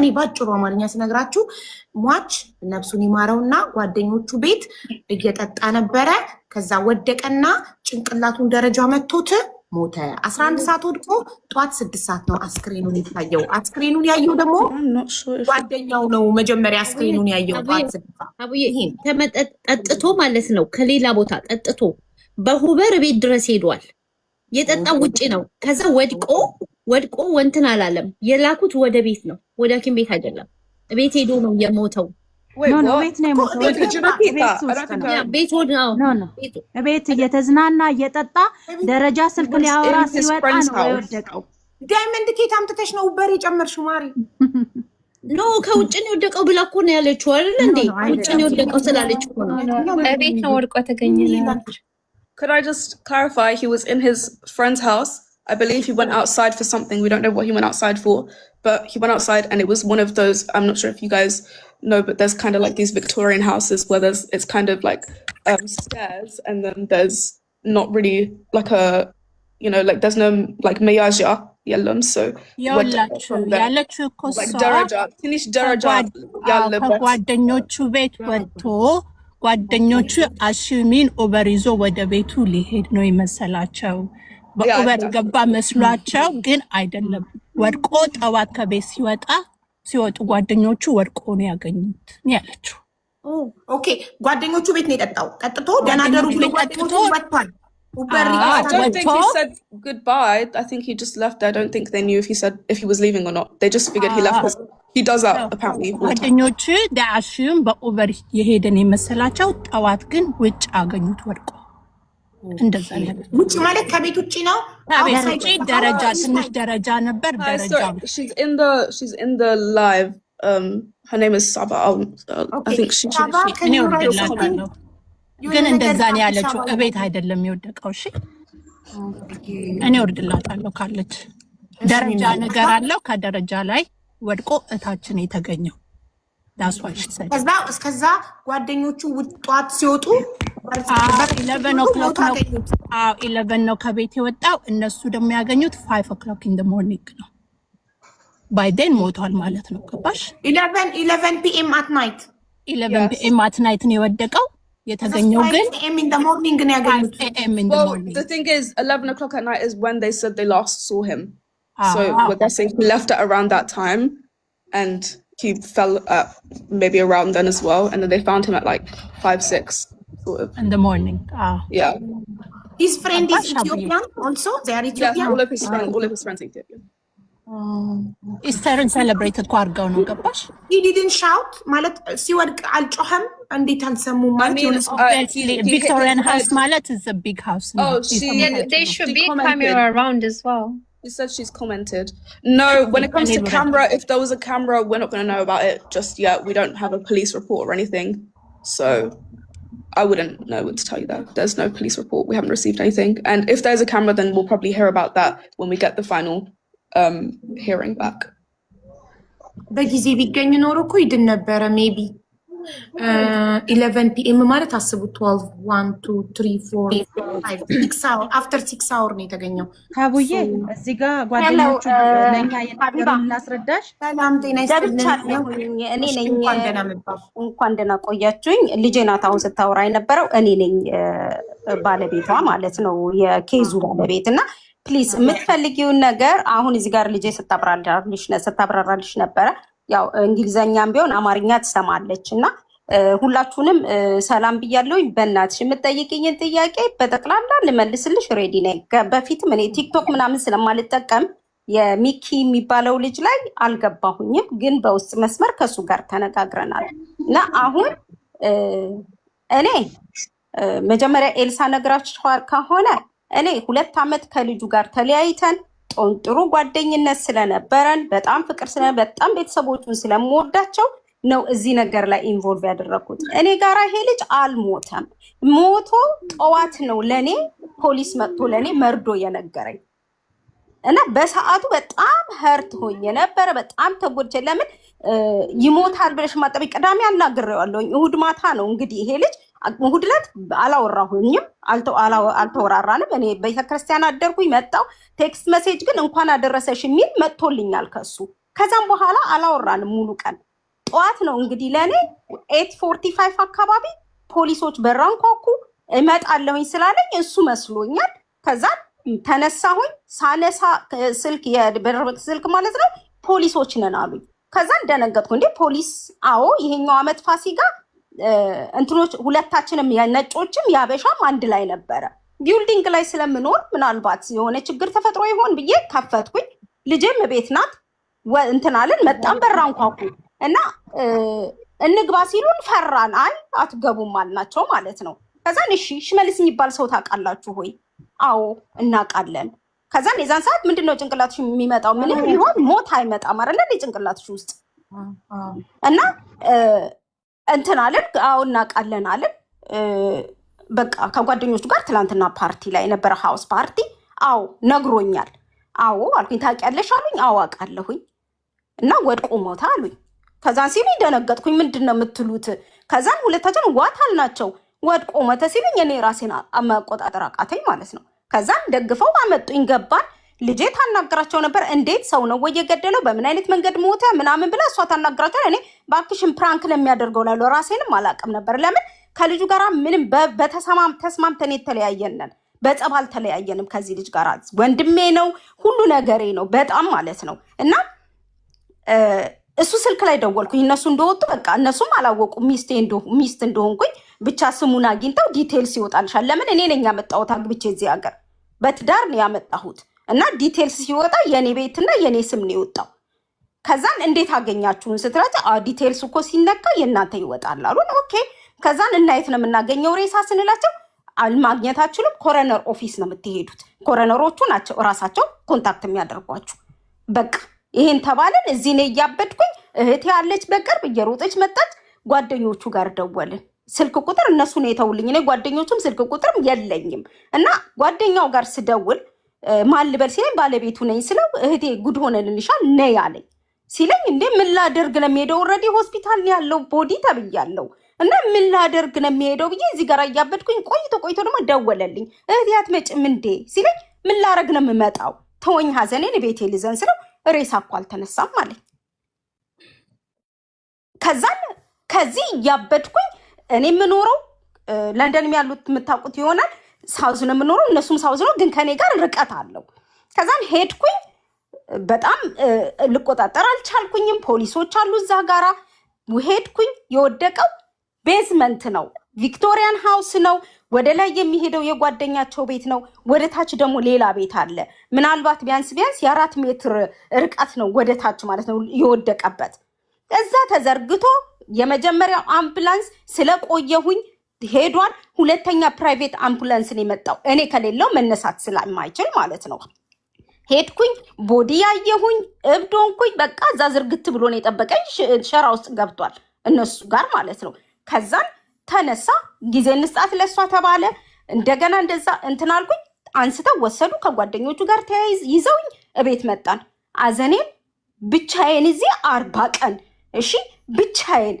እኔ ባጭሩ አማርኛ ስነግራችሁ ሟች ነፍሱን ይማረውና ጓደኞቹ ቤት እየጠጣ ነበረ። ከዛ ወደቀና ጭንቅላቱን ደረጃ መቶት ሞተ። 11 ሰዓት ወድቆ ጠዋት 6 ሰዓት ነው አስክሬኑን የታየው። አስክሬኑን ያየው ደግሞ ጓደኛው ነው። መጀመሪያ አስክሬኑን ያየው ጠዋት 6 ሰዓት ጠጥቶ ማለት ነው። ከሌላ ቦታ ጠጥቶ በሁበር ቤት ድረስ ሄዷል። የጠጣው ውጪ ነው። ከዛ ወድቆ ወንትን አላለም። የላኩት ወደ ቤት ነው፣ ወደ ሐኪም ቤት አይደለም። ቤት ሄዶ ነው የሞተው። ቤት እየተዝናና እየጠጣ ደረጃ ስልክ ሊያወራ ሲወጣ ነው የወደቀው። ዳይመንድ ኬት አምጥተሽ ነው በር የጨመርሽው ማሪ? ኖ ከውጭ ነው የወደቀው ብላ እኮ ነው ያለችው አይደል እንዴ? ውጭ ነው የወደቀው ስላለች እኮ ነው። ቤት ነው ወድቆ ተገኘ። Could I just clarify? He was in his friend's house. I believe he went outside for something. We don't know what he went outside for, but he went outside and it was one of those, I'm not sure if you guys know, but there's kind of like these Victorian houses where it's kind of like stairs and then there's not really like a, you know, like there's no like meyaja yellum, so ያለችው እኮ like daraja, ትንሽ ደረጃ ያለበት ጓደኞቹ ቤት ወጥቶ ጓደኞቹ አሽሚን ኦቨር ይዞ ወደ ቤቱ ሊሄድ ነው ይመሰላቸው። በኦቨር ገባ መስሏቸው ግን አይደለም። ወድቆ ጠዋት ከቤት ሲወጡ ጓደኞቹ ወድቆ ነው ያገኙት ያለችው። ኦኬ ጓደኞቹ ቤት ነው የጠጣው። ጠጥቶ ደናደሩ ብሎ ጓደኞቹ ወጥቷል። I don't think he said goodbye. I think he just left. I don't think they knew if he was leaving or not. They just figured he left. He does that apparently. ጓደኞቹ ዳሽም በኦቨር የሄደን ይመስላቸው ጠዋት ግን ውጭ አገኙት ወድቆ። እንደዛ ነው። ውጭ ማለት ከቤት ውጪ ነው። ከቤት ውጪ ደረጃ ትንሽ ደረጃ ነበር። ደረጃ she's in the live. Her name is Saba. I think she ግን እንደዛ ነው ያለችው። እቤት አይደለም የወደቀው። እሺ እኔ ወርድላታለሁ ካለች ደረጃ ነገር አለው። ከደረጃ ላይ ወድቆ እታችን የተገኘው ዳስዋሽ ሰይ እስከዛ ጓደኞቹ ጧት ሲወጡ 11 ነው ከቤት የወጣው። እነሱ ደግሞ ያገኙት 5 o'clock in the morning ነው። ባይደን ሞቷል ማለት ነው። ገባሽ? 11 p.m. at night 11 p.m. at night ነው የወደቀው። የተገኘው ግን a.m. in the morning ነው ያገኙት። a.m. in the morning. The thing is 11 o'clock at night is when they said they last saw him. So what they're saying, he left at around that time and he fell maybe around then as well, and then they found him at like 5-6 sort of in the morning. Yeah. His friend is Ethiopian also. They are Ethiopian. Yeah, all of his friends are Ethiopian. Easter celebrated እኮ አድርገው ነው። ገባሽ? He didn't shout ማለት ሲወድቅ አልጮኸም። እንዴት አልሰሙም ማለት Victorian house ማለት is a big house. They should be camera around as well. She said she's commented. No, when it comes to camera, if there was a camera, we're not going to know about it just yet. We don't have a police report or anything. So I wouldn't know what to tell you that. There's no police report. We haven't received anything. And if there's a camera, then we'll probably hear about that when we get the final hearing back. በጊዜ ቢገኝ ኖሮ እኮ ይድን ነበረ። ሜቢ 11 p.m. ማለት አስቡት 12 1 2 3 4 5 6 hours after 6 hours ነው የተገኘው። ታቡዬ እዚህ ጋር ጓደኞቹ ለኛ የነገሩን ላስረዳሽ። ሰላም ጤና ይስጥልኝ። እኔ ነኝ። እንኳን ደህና ቆያችሁኝ። ልጄ ናት አሁን ስታወራ የነበረው። እኔ ነኝ ባለቤቷ ማለት ነው፣ የኬዙ ባለቤት እና ፕሊዝ የምትፈልጊውን ነገር አሁን እዚህ ጋር ልጄ ስታብራራልሽ ነበረ። ያው እንግሊዘኛም ቢሆን አማርኛ ትሰማለች እና ሁላችሁንም ሰላም ብያለሁኝ። በእናትሽ የምትጠይቅኝን ጥያቄ በጠቅላላ ልመልስልሽ ሬዲ ነኝ። በፊትም እኔ ቲክቶክ ምናምን ስለማልጠቀም የሚኪ የሚባለው ልጅ ላይ አልገባሁኝም፣ ግን በውስጥ መስመር ከሱ ጋር ተነጋግረናል እና አሁን እኔ መጀመሪያ ኤልሳ ነግራችሁ ከሆነ እኔ 2 ዓመት ከልጁ ጋር ተለያይተን ጥሩ ጓደኝነት ስለነበረን በጣም ፍቅር በጣም ቤተሰቦቹን ስለምወዳቸው ነው እዚህ ነገር ላይ ኢንቮልቭ ያደረኩት። እኔ ጋራ ይሄ ልጅ አልሞተም። ሞቶ ጠዋት ነው ለኔ ፖሊስ መጥቶ ለኔ መርዶ የነገረኝ እና በሰዓቱ በጣም ሀርት ሆኜ ነበር። በጣም ተጎድቼ ለምን ይሞታል ብለሽ ማጠቢ ቅዳሜ አናግሬዋለሁኝ። እሁድ ማታ ነው እንግዲህ ይሄ ልጅ እሁድ ዕለት አላወራሁኝም፣ አልተወራራንም። እኔ ቤተክርስቲያን አደርኩኝ መጣው። ቴክስት ሜሴጅ ግን እንኳን አደረሰሽ የሚል መጥቶልኛል ከሱ ከዛም በኋላ አላወራንም ሙሉ ቀን። ጠዋት ነው እንግዲህ ለእኔ 8:45 አካባቢ ፖሊሶች በራንኳኩ። እመጣለሁኝ ስላለኝ እሱ መስሎኛል። ከዛ ተነሳሁኝ። ሳነሳ ስልክ የበር ስልክ ማለት ነው ፖሊሶች ነን አሉኝ። ከዛ እንደነገጥኩ እንዴ ፖሊስ? አዎ ይሄኛው አመት ፋሲካ እንትኖች ሁለታችንም ነጮችም ያበሻም አንድ ላይ ነበረ። ቢልዲንግ ላይ ስለምኖር ምናልባት የሆነ ችግር ተፈጥሮ ይሆን ብዬ ከፈትኩኝ። ልጄም ቤት ናት። እንትናለን መጣን በራንኳኩ እና እንግባ ሲሉን ፈራን። አይ አትገቡም አልናቸው ማለት ነው። ከዛን እሺ ሽመልስ የሚባል ሰው ታውቃላችሁ ሆይ? አዎ እናውቃለን። ከዛን የዛን ሰዓት ምንድነው ጭንቅላትሽ የሚመጣው? ምንም ቢሆን ሞት አይመጣም አይደል ጭንቅላትሽ ውስጥ እና እንትን አለን። አዎ እናውቃለን አለን። በቃ ከጓደኞቹ ጋር ትላንትና ፓርቲ ላይ ነበረ፣ ሃውስ ፓርቲ። አዎ ነግሮኛል። አዎ አልኩኝ። ታውቂያለሽ አሉኝ። አዎ አውቃለሁኝ። እና ወድቆ ሞታ አሉኝ። ከዛን ሲሉኝ ደነገጥኩኝ። ምንድን ነው የምትሉት? ከዛን ሁለታችን ዋት አልናቸው። ወድቆ ሞተ ሲሉኝ እኔ ራሴን መቆጣጠር አቃተኝ ማለት ነው። ከዛን ደግፈው አመጡኝ። ገባን። ልጄ ታናግራቸው ነበር። እንዴት ሰው ነው ወይ የገደለው? በምን አይነት መንገድ ሞተ ምናምን ብላ እሷ ታናግራቸው። እኔ ባክሽን ፕራንክ ለሚያደርገው ላለው ራሴንም አላውቅም ነበር። ለምን ከልጁ ጋር ምንም ተስማምተን የተለያየነን፣ በጸብ አልተለያየንም። ከዚህ ልጅ ጋር ወንድሜ ነው፣ ሁሉ ነገሬ ነው በጣም ማለት ነው። እና እሱ ስልክ ላይ ደወልኩኝ። እነሱ እንደወጡ በቃ እነሱም አላወቁም ሚስት እንደሆንኩኝ። ብቻ ስሙን አግኝተው ዲቴልስ ይወጣልሻል። ለምን እኔ ነኝ ያመጣሁት አግብቼ እዚህ ሀገር በትዳር ነው ያመጣሁት። እና ዲቴልስ ሲወጣ የኔ ቤትና የኔ ስም ነው የወጣው። ከዛን እንዴት አገኛችሁን ስትላቸው ዲቴልስ እኮ ሲነካ የእናንተ ይወጣል አሉን። ኦኬ። ከዛን እናየት ነው የምናገኘው ሬሳ ስንላቸው ማግኘት አችሉም፣ ኮረነር ኦፊስ ነው የምትሄዱት። ኮረነሮቹ ናቸው እራሳቸው ኮንታክት የሚያደርጓችሁ። በቃ ይሄን ተባልን። እዚህ ነው እያበድኩኝ። እህቴ ያለች በቅርብ እየሮጠች መጣች። ጓደኞቹ ጋር ደወልን። ስልክ ቁጥር እነሱ ነው የተውልኝ። እኔ ጓደኞቹም ስልክ ቁጥርም የለኝም። እና ጓደኛው ጋር ስደውል ማን ልበል ሲለኝ ባለቤቱ ነኝ ስለው እህቴ ጉድ ሆነልሻል ነይ አለኝ። ሲለኝ እንዴ ምን ላደርግ ነው የሚሄደው? ኦልሬዲ ሆስፒታል ያለው ቦዲ ተብያለው እና ምን ላደርግ ነው የሚሄደው ብዬ እዚህ ጋር እያበድኩኝ ቆይቶ ደግሞ ደወለልኝ። እህቴ አትመጭም እንዴ ሲለኝ ምን ላረግ ነው የምመጣው? ተወኝ ሀዘኔን ቤቴ ልዘን ስለው ሬሳ እኮ አልተነሳም አለኝ። ከዛን ከዚህ እያበድኩኝ እኔ የምኖረው ለንደን ያሉት የምታውቁት ይሆናል። ሳውዝ ነው የምኖረው፣ እነሱም ሳውዝ ነው፣ ግን ከኔ ጋር ርቀት አለው። ከዛን ሄድኩኝ። በጣም ልቆጣጠር አልቻልኩኝም። ፖሊሶች አሉ እዛ ጋራ። ሄድኩኝ። የወደቀው ቤዝመንት ነው፣ ቪክቶሪያን ሃውስ ነው። ወደ ላይ የሚሄደው የጓደኛቸው ቤት ነው። ወደ ታች ደግሞ ሌላ ቤት አለ። ምናልባት ቢያንስ የ4 ሜትር ርቀት ነው ወደ ታች ማለት ነው የወደቀበት። እዛ ተዘርግቶ የመጀመሪያው አምቡላንስ ስለቆየሁኝ ሄዷል። ሁለተኛ ፕራይቬት አምቡላንስ ነው የመጣው፣ እኔ ከሌለው መነሳት ስለማይችል ማለት ነው። ሄድኩኝ። ቦዲ ያየሁኝ፣ እብድ ሆንኩኝ። በቃ እዛ ዝርግት ብሎ ነው የጠበቀኝ። ሸራ ውስጥ ገብቷል እነሱ ጋር ማለት ነው። ከዛን ተነሳ። ጊዜ እንስጣት ለሷ ተባለ። እንደገና እንደዛ እንትን አልኩኝ። አንስተው ወሰዱ። ከጓደኞቹ ጋር ይዘውኝ እቤት መጣን። አዘኔም ብቻዬን እዚህ 40 ቀን እሺ፣ ብቻዬን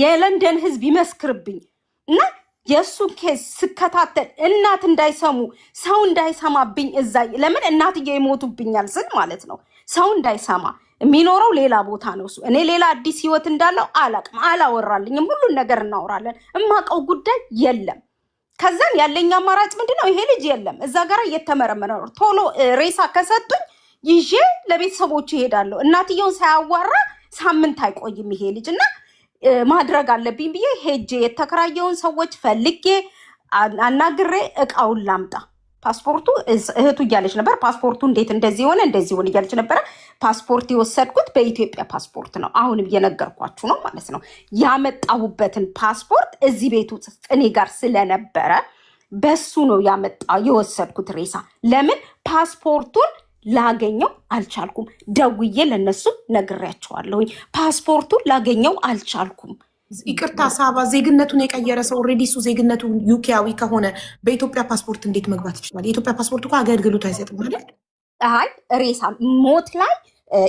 የለንደን ህዝብ ይመስክርብኝ እና የእሱን ኬስ ስከታተል እናት እንዳይሰሙ ሰው እንዳይሰማብኝ እዛ ለምን እናትዬ ይሞቱብኛል ስል ማለት ነው። ሰው እንዳይሰማ የሚኖረው ሌላ ቦታ ነው እሱ። እኔ ሌላ አዲስ ህይወት እንዳለው አላቅም፣ አላወራልኝም። ሁሉን ነገር እናወራለን። እማቀው ጉዳይ የለም። ከዛን ያለኝ አማራጭ ምንድነው? ይሄ ልጅ የለም እዛ ጋር እየተመረመረ ነው። ቶሎ ሬሳ ከሰጡኝ ይዤ ለቤተሰቦቹ ይሄዳለሁ። እናትየውን ሳያዋራ ሳምንት አይቆይም ይሄ ልጅ እና ማድረግ አለብኝ ብዬ ሄጄ የተከራየውን ሰዎች ፈልጌ አናግሬ እቃውን ላምጣ። ፓስፖርቱ እህቱ እያለች ነበር። ፓስፖርቱ እንዴት እንደዚህ ሆነ እያለች ነበረ። ፓስፖርት የወሰድኩት በኢትዮጵያ ፓስፖርት ነው። አሁንም እየነገርኳችሁ ነው ማለት ነው። ያመጣሁበትን ፓስፖርት እዚህ ቤቱ እኔ ጋር ስለነበረ በሱ ነው የወሰድኩት ሬሳ። ለምን ፓስፖርቱን ላገኘው አልቻልኩም። ደውዬ ለነሱ ነግሬያቸዋለሁኝ። ፓስፖርቱን ላገኘው አልቻልኩም። ይቅርታ ሳባ፣ ዜግነቱን የቀየረ ሰው ኦልሬዲ እሱ ዜግነቱ ዩኬያዊ ከሆነ በኢትዮጵያ ፓስፖርት እንዴት መግባት ይችላል? የኢትዮጵያ ፓስፖርት እኮ አገልግሎት አይሰጥም አይደል? አይ ሬሳ ሞት ላይ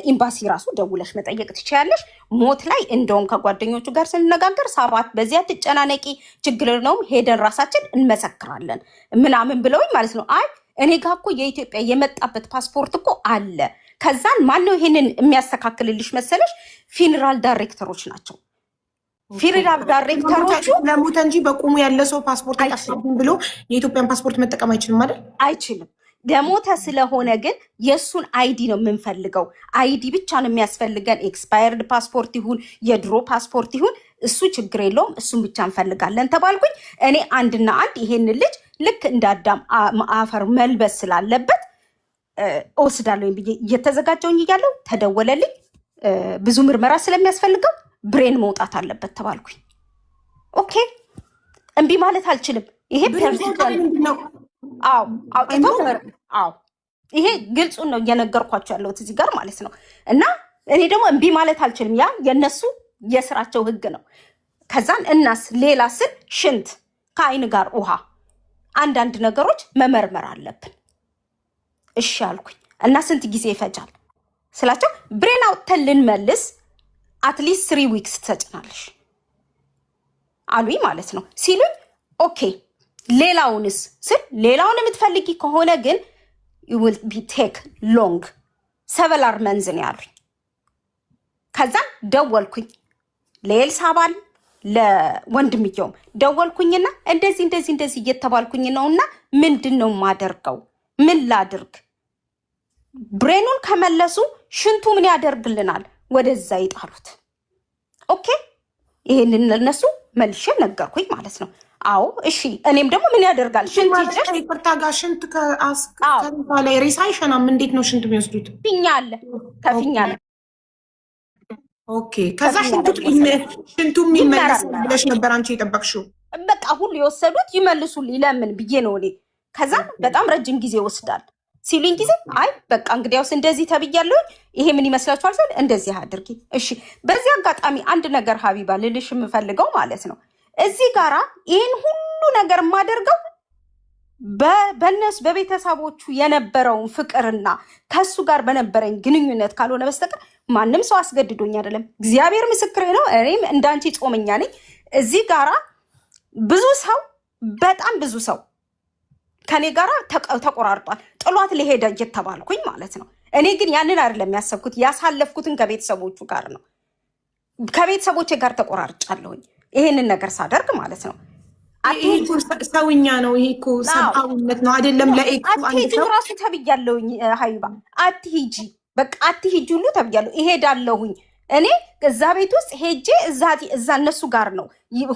ኤምባሲ ራሱ ደውለሽ መጠየቅ ትችያለሽ። ሞት ላይ እንደውም ከጓደኞቹ ጋር ስንነጋገር ሰባት በዚያ ትጨናነቂ ችግር ነው ሄደን ራሳችን እንመሰክራለን ምናምን ብለውኝ ማለት ነው። አይ እኔ ጋር እኮ የኢትዮጵያ የመጣበት ፓስፖርት እኮ አለ። ከዛን ማነው ይሄንን የሚያስተካክልልሽ መሰለሽ? ፊነራል ዳይሬክተሮች ናቸው። ፊነራል ዳይሬክተሮቹ ለሞተ እንጂ በቁሙ ያለ ሰው ፓስፖርት አይጠፋብኝ ብሎ የኢትዮጵያን ፓስፖርት መጠቀም አይችልም አይደል? አይችልም። ለሞተ ስለሆነ ግን የእሱን አይዲ ነው የምንፈልገው። አይዲ ብቻ ነው የሚያስፈልገን። ኤክስፓየርድ ፓስፖርት ይሁን የድሮ ፓስፖርት ይሁን እሱ ችግር የለውም፣ እሱን ብቻ እንፈልጋለን ተባልኩኝ። እኔ አንድና አንድ ይሄን ልጅ ልክ እንዳዳም አፈር መልበስ ስላለበት እወስዳለሁ ብዬ እየተዘጋጀውኝ እያለው ተደወለልኝ። ብዙ ምርመራ ስለሚያስፈልገው ብሬን መውጣት አለበት ተባልኩኝ። ኦኬ እምቢ ማለት አልችልም። ይሄ ፐርሰናል ነው። አዎ አውጥቶ አዎ ይሄ ግልጹን ነው እየነገርኳቸው ያለሁት እዚህ ጋር ማለት ነው። እና እኔ ደግሞ እምቢ ማለት አልችልም። ያ የነሱ የስራቸው ህግ ነው። ከዛን እናስ ሌላ ስል ሽንት ከአይን ጋር ውሃ አንዳንድ ነገሮች መመርመር አለብን። እሺ አልኩኝ። እና ስንት ጊዜ ይፈጃል ስላቸው ብሬን አውጥተን ልንመልስ አትሊስት 3 ዊክስ ትሰጭናለሽ አሉኝ ማለት ነው። ሲሉኝ ኦኬ ሌላውንስ ስል ሌላውን የምትፈልጊ ከሆነ ግን will be take long ሰቨላር መንዝን ያሉኝ። ከዛም ደወልኩኝ ለኤልሳባል ለወንድምየውም ደወልኩኝና እንደዚህ እየተባልኩኝ ነውና ምንድን ነው ማደርገው? ምን ላድርግ? ብሬኑን ከመለሱ ሽንቱ ምን ያደርግልናል? ወደዛ ይጣሉት። ኦኬ ይሄንን ለነሱ መልሼ ነገርኩኝ ማለት ነው። አዎ እሺ እኔም ደግሞ ምን ያደርጋል ሽንት ይጀሽ ይፈርታ ጋር ሽንት ከአስከታለ ሬሳ አይሸናም። እንዴት ነው ሽንት የሚወስዱት? ፊኛ አለ ከፊኛ አለ። ኦኬ ከዛ ሽንቱ የሚመለስ ብለሽ ነበር አንቺ የጠበቅሽው? በቃ ሁሉ የወሰዱት ይመልሱልኝ ለምን ብዬ ነው እኔ። ከዛ በጣም ረጅም ጊዜ ይወስዳል ሲሉኝ ጊዜ አይ በቃ እንግዲያውስ እንደዚህ ተብያለሁ። ይሄ ምን ይመስላችኋል? ስል እንደዚህ አድርጊ። እሺ በዚህ አጋጣሚ አንድ ነገር ሀቢባ ልልሽ የምፈልገው ማለት ነው እዚህ ጋራ ይህን ሁሉ ነገር የማደርገው በነሱ በቤተሰቦቹ የነበረውን ፍቅርና ከሱ ጋር በነበረኝ ግንኙነት ካልሆነ በስተቀር ማንም ሰው አስገድዶኝ አይደለም። እግዚአብሔር ምስክሬ ነው። እኔም እንዳንቺ ጾመኛ ነኝ። እዚህ ጋራ ብዙ ሰው በጣም ብዙ ሰው ከኔ ጋራ ተቆራርጧል። ጥሏት ሊሄድ እየተባልኩኝ ማለት ነው። እኔ ግን ያንን አይደለም ያሰብኩት። ያሳለፍኩትን ከቤተሰቦቹ ጋር ነው። ከቤተሰቦቼ ጋር ተቆራርጫለሁኝ ይሄንን ነገር ሳደርግ ማለት ነው። ሰውኛ ነው ይሄ እኮ ሰብአዊነት ነው አይደለም? አትሂጂ ራሱ ተብያለሁኝ ሀይባ አትሂጂ፣ በቃ አትሂጂ ሁሉ ተብያለሁ። እሄዳለሁኝ እኔ እዛ ቤት ውስጥ ሄጄ እዛ እነሱ ጋር ነው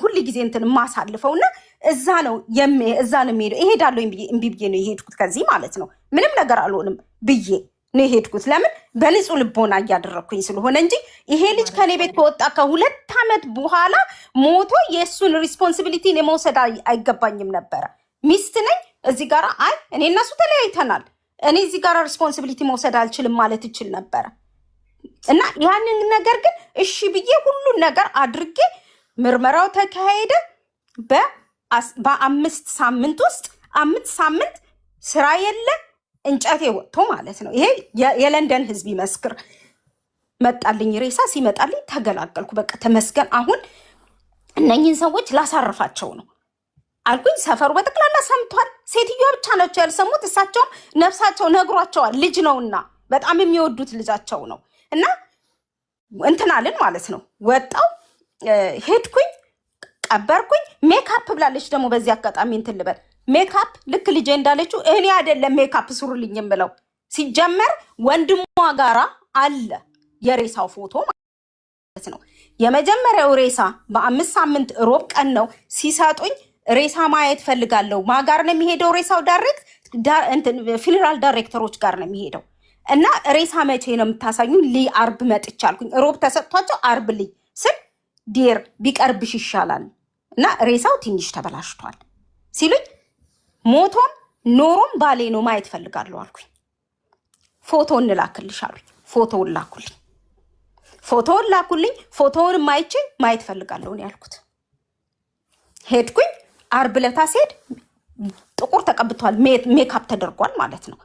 ሁሉ ጊዜ እንትን የማሳልፈውና እዛ ነው የሚሄደው። እሄዳለሁኝ ብዬ እምቢ ብዬ ነው የሄድኩት ከዚህ ማለት ነው። ምንም ነገር አልሆንም ብዬ ነው የሄድኩት። ለምን በንጹህ ልቦና እያደረግኩኝ ስለሆነ እንጂ ይሄ ልጅ ከኔ ቤት ከወጣ ከ2 ዓመት በኋላ ሞቶ የእሱን ሪስፖንሲቢሊቲን የመውሰድ አይገባኝም ነበረ። ሚስት ነኝ እዚህ ጋር አይ እኔ እነሱ ተለያይተናል፣ እኔ እዚህ ጋር ሪስፖንሲቢሊቲ መውሰድ አልችልም ማለት ይችል ነበረ። እና ያንን ነገር ግን እሺ ብዬ ሁሉን ነገር አድርጌ ምርመራው ተካሄደ። በ5 ሳምንት ውስጥ 5 ሳምንት ስራ የለ እንጨቴ ወጥቶ ማለት ነው። ይሄ የለንደን ህዝብ ይመስክር። መጣልኝ ሬሳ ሲመጣልኝ ተገላገልኩ። በቃ ተመስገን። አሁን እነኝህን ሰዎች ላሳርፋቸው ነው አልኩኝ። ሰፈሩ በጠቅላላ ሰምቷል። ሴትዮዋ ብቻ ናቸው ያልሰሙት። እሳቸውም ነፍሳቸው ነግሯቸዋል። ልጅ ነውና በጣም የሚወዱት ልጃቸው ነው። እና እንትናልን ማለት ነው። ወጣው ሄድኩኝ፣ ቀበርኩኝ። ሜካፕ ብላለች ደግሞ በዚህ አጋጣሚ እንትን ልበል ሜካፕ ልክ ልጄ እንዳለችው እኔ አይደለም ሜካፕ ስሩልኝ ብለው ሲጀመር ወንድሟ ጋራ አለ የሬሳው ፎቶ ማለት ነው። የመጀመሪያው ሬሳ በ5 ሳምንት ሮብ ቀን ነው ሲሰጡኝ። ሬሳ ማየት ፈልጋለሁ። ማጋር ነው የሚሄደው ሬሳው ዳይሬክት ፊነራል ዳይሬክተሮች ጋር ነው የሚሄደው። እና ሬሳ መቼ ነው የምታሳዩ? አርብ መጥቻልኩኝ። ሮብ ተሰጥቷቸው አርብ ልይ ስል ዲር ቢቀርብሽ ይሻላል እና ሬሳው ትንሽ ተበላሽቷል ሲሉኝ ሞቶም ኖሮም ባሌ ነው ማየት ፈልጋለሁ አልኩኝ። ፎቶ እንላክልሽ አሉኝ። ፎቶውን ላኩልኝ። ፎቶውን ማየት ፈልጋለሁ ነው ያልኩት። ሄድኩኝ። አርብ ለታ ሲሄድ ጥቁር ተቀብቷል፣ ሜካፕ ተደርጓል ማለት ነው።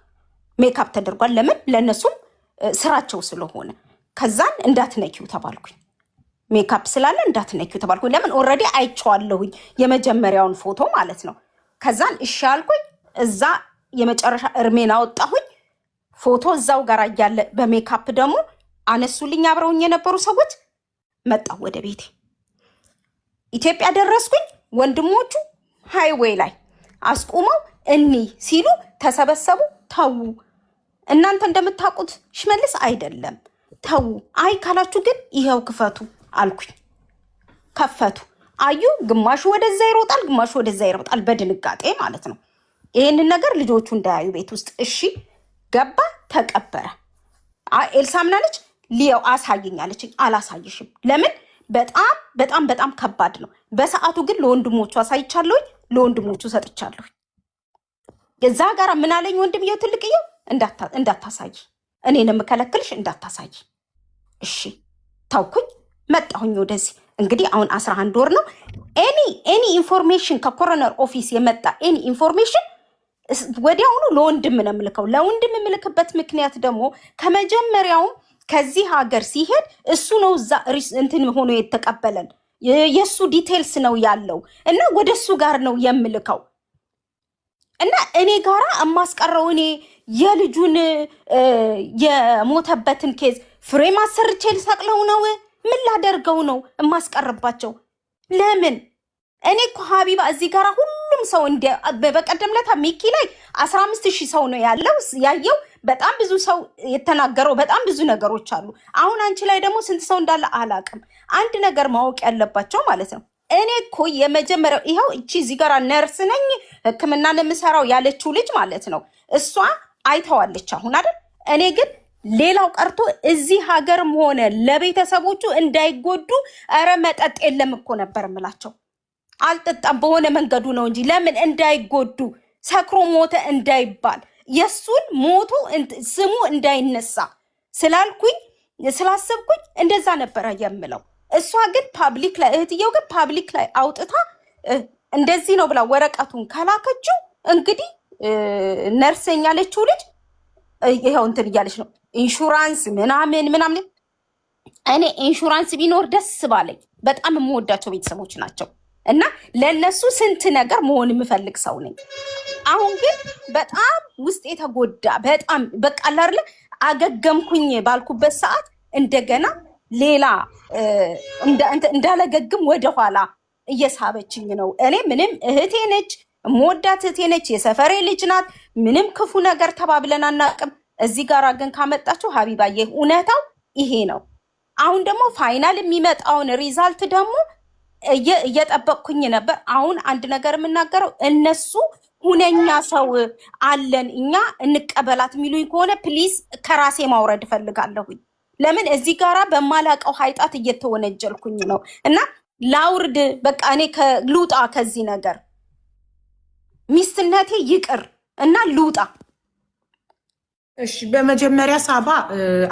ሜካፕ ተደርጓል። ለምን? ለነሱም ስራቸው ስለሆነ። ከዛን እንዳትነኪው ተባልኩኝ። ሜካፕ ስላለ እንዳትነኪው ተባልኩኝ። ለምን? ኦልሬዲ አይቼዋለሁኝ የመጀመሪያውን ፎቶ ማለት ነው። ከዛን እሺ አልኩኝ። እዛ የመጨረሻ እርሜን አወጣሁኝ። ፎቶ እዛው ጋር እያለ በሜካፕ ደግሞ አነሱልኝ አብረውኝ የነበሩ ሰዎች። መጣሁ ወደ ቤቴ ኢትዮጵያ ደረስኩኝ። ወንድሞቹ ሃይዌይ ላይ አስቆመው እኒ ሲሉ ተሰበሰቡ። ተዉ እናንተ እንደምታውቁት ሽመልስ አይደለም ተዉ፣ አይ ካላችሁ ግን ይሄው ክፈቱ አልኩኝ። ከፈቱ። አዩ ግማሹ ወደዛ ይሮጣል፣ ግማሹ ወደዛ ይሮጣል፣ በድንጋጤ ማለት ነው። ይሄንን ነገር ልጆቹ እንዳያዩ ቤት ውስጥ እሺ። ገባ፣ ተቀበረ። ኤልሳ ምናለች? ሊያው አሳየኛለች። አላሳይሽም። ለምን? በጣም በጣም በጣም ከባድ ነው። በሰዓቱ ግን ለወንድሞቹ አሳይቻለሁኝ፣ ለወንድሞቹ ሰጥቻለሁ። እዛ ጋር ምን አለኝ ወንድምየው ትልቅየው፣ እንዳታሳይ፣ እኔን የምከለክልሽ እንዳታሳይ። እሺ ታውኩኝ። መጣሁኝ ወደዚህ። እንግዲህ አሁን 11 ወር ነው። ኤኒ ኢንፎርሜሽን ከኮሮነር ኦፊስ የመጣ ኤኒ ኢንፎርሜሽን ወዲያውኑ ለወንድም ነው የምልከው። ለወንድም የምልክበት ምክንያት ደግሞ ከመጀመሪያውም ከዚህ ሀገር ሲሄድ እሱ ነው እዛ እንትን ሆኖ የተቀበለን፣ የሱ ዲቴልስ ነው ያለው እና ወደ እሱ ጋር ነው የምልከው። እና እኔ ጋራ የማስቀረው እኔ የልጁን የሞተበትን ኬዝ ፍሬም አሰርቼ ልሰቅለው ነው? ምን ላደርገው ነው የማስቀርባቸው? ለምን? እኔ እኮ ሀቢባ እዚህ ጋራ ሁሉም ሰው በቀደም ለታ ሚኪ ላይ 15,000 ሰው ነው ያየው። በጣም ብዙ ሰው የተናገረው በጣም ብዙ ነገሮች አሉ። አሁን አንቺ ላይ ደግሞ ስንት ሰው እንዳለ አላቅም። አንድ ነገር ማወቅ ያለባቸው ማለት ነው፣ እኔ እኮ የመጀመሪያው ይኸው እቺ እዚህ ጋር ነርስ ነኝ ሕክምና ለምሰራው ያለችው ልጅ ማለት ነው፣ እሷ አይተዋለች አሁን አይደል? እኔ ግን ሌላው ቀርቶ እዚህ ሀገርም ሆነ ለቤተሰቦቹ እንዳይጎዱ ኧረ መጠጥ የለም እኮ ነበር የምላቸው። አልጠጣም በሆነ መንገዱ ነው እንጂ ለምን እንዳይጎዱ፣ ሰክሮ ሞተ እንዳይባል፣ የሱን ሞቶ ስሙ እንዳይነሳ ስላልኩኝ ስላሰብኩኝ እንደዛ ነበረ የምለው። እሷ ግን ፓብሊክ ላይ እህትየው ግን ፓብሊክ ላይ አውጥታ እንደዚህ ነው ብላ ወረቀቱን ከላከችው እንግዲህ ነርሰኛ ያለችው ልጅ ይሄው እንትን እያለች ነው ኢንሹራንስ ምናምን። እኔ ኢንሹራንስ ቢኖር ደስ ባለኝ። በጣም የምወዳቸው ቤተሰቦች ናቸው እና ለነሱ ስንት ነገር መሆን የምፈልግ ሰው ነኝ። አሁን ግን በጣም ውስጥ የተጎዳ በጣም በቃ አይደለ አገገምኩኝ ባልኩበት ሰዓት እንደገና ሌላ እንዳለገግም ወደኋላ እየሳበችኝ ነው። እኔ ምንም እህቴ ነች፣ የምወዳት እህቴ ነች፣ የሰፈሬ ልጅ ናት። ምንም ክፉ ነገር ተባብለን አናውቅም። እዚህ ጋር ግን ካመጣችሁ ሀቢባዬ እውነታው ይሄ ነው። አሁን ደግሞ ፋይናል የሚመጣውን ሪዛልት ደግሞ እየጠበቅኩኝ ነበር። አሁን አንድ ነገር የምናገረው እነሱ ሁነኛ ሰው አለን እኛ እንቀበላት የሚሉኝ ከሆነ ፕሊዝ ከራሴ ማውረድ እፈልጋለሁኝ። ለምን እዚህ ጋራ በማላቀው ሀይጣት እየተወነጀልኩኝ ነው እና ላውርድ በቃ እኔ ልውጣ ከዚህ ነገር ሚስትነቴ ይቅር እና ልውጣ። እሺ በመጀመሪያ ሳባ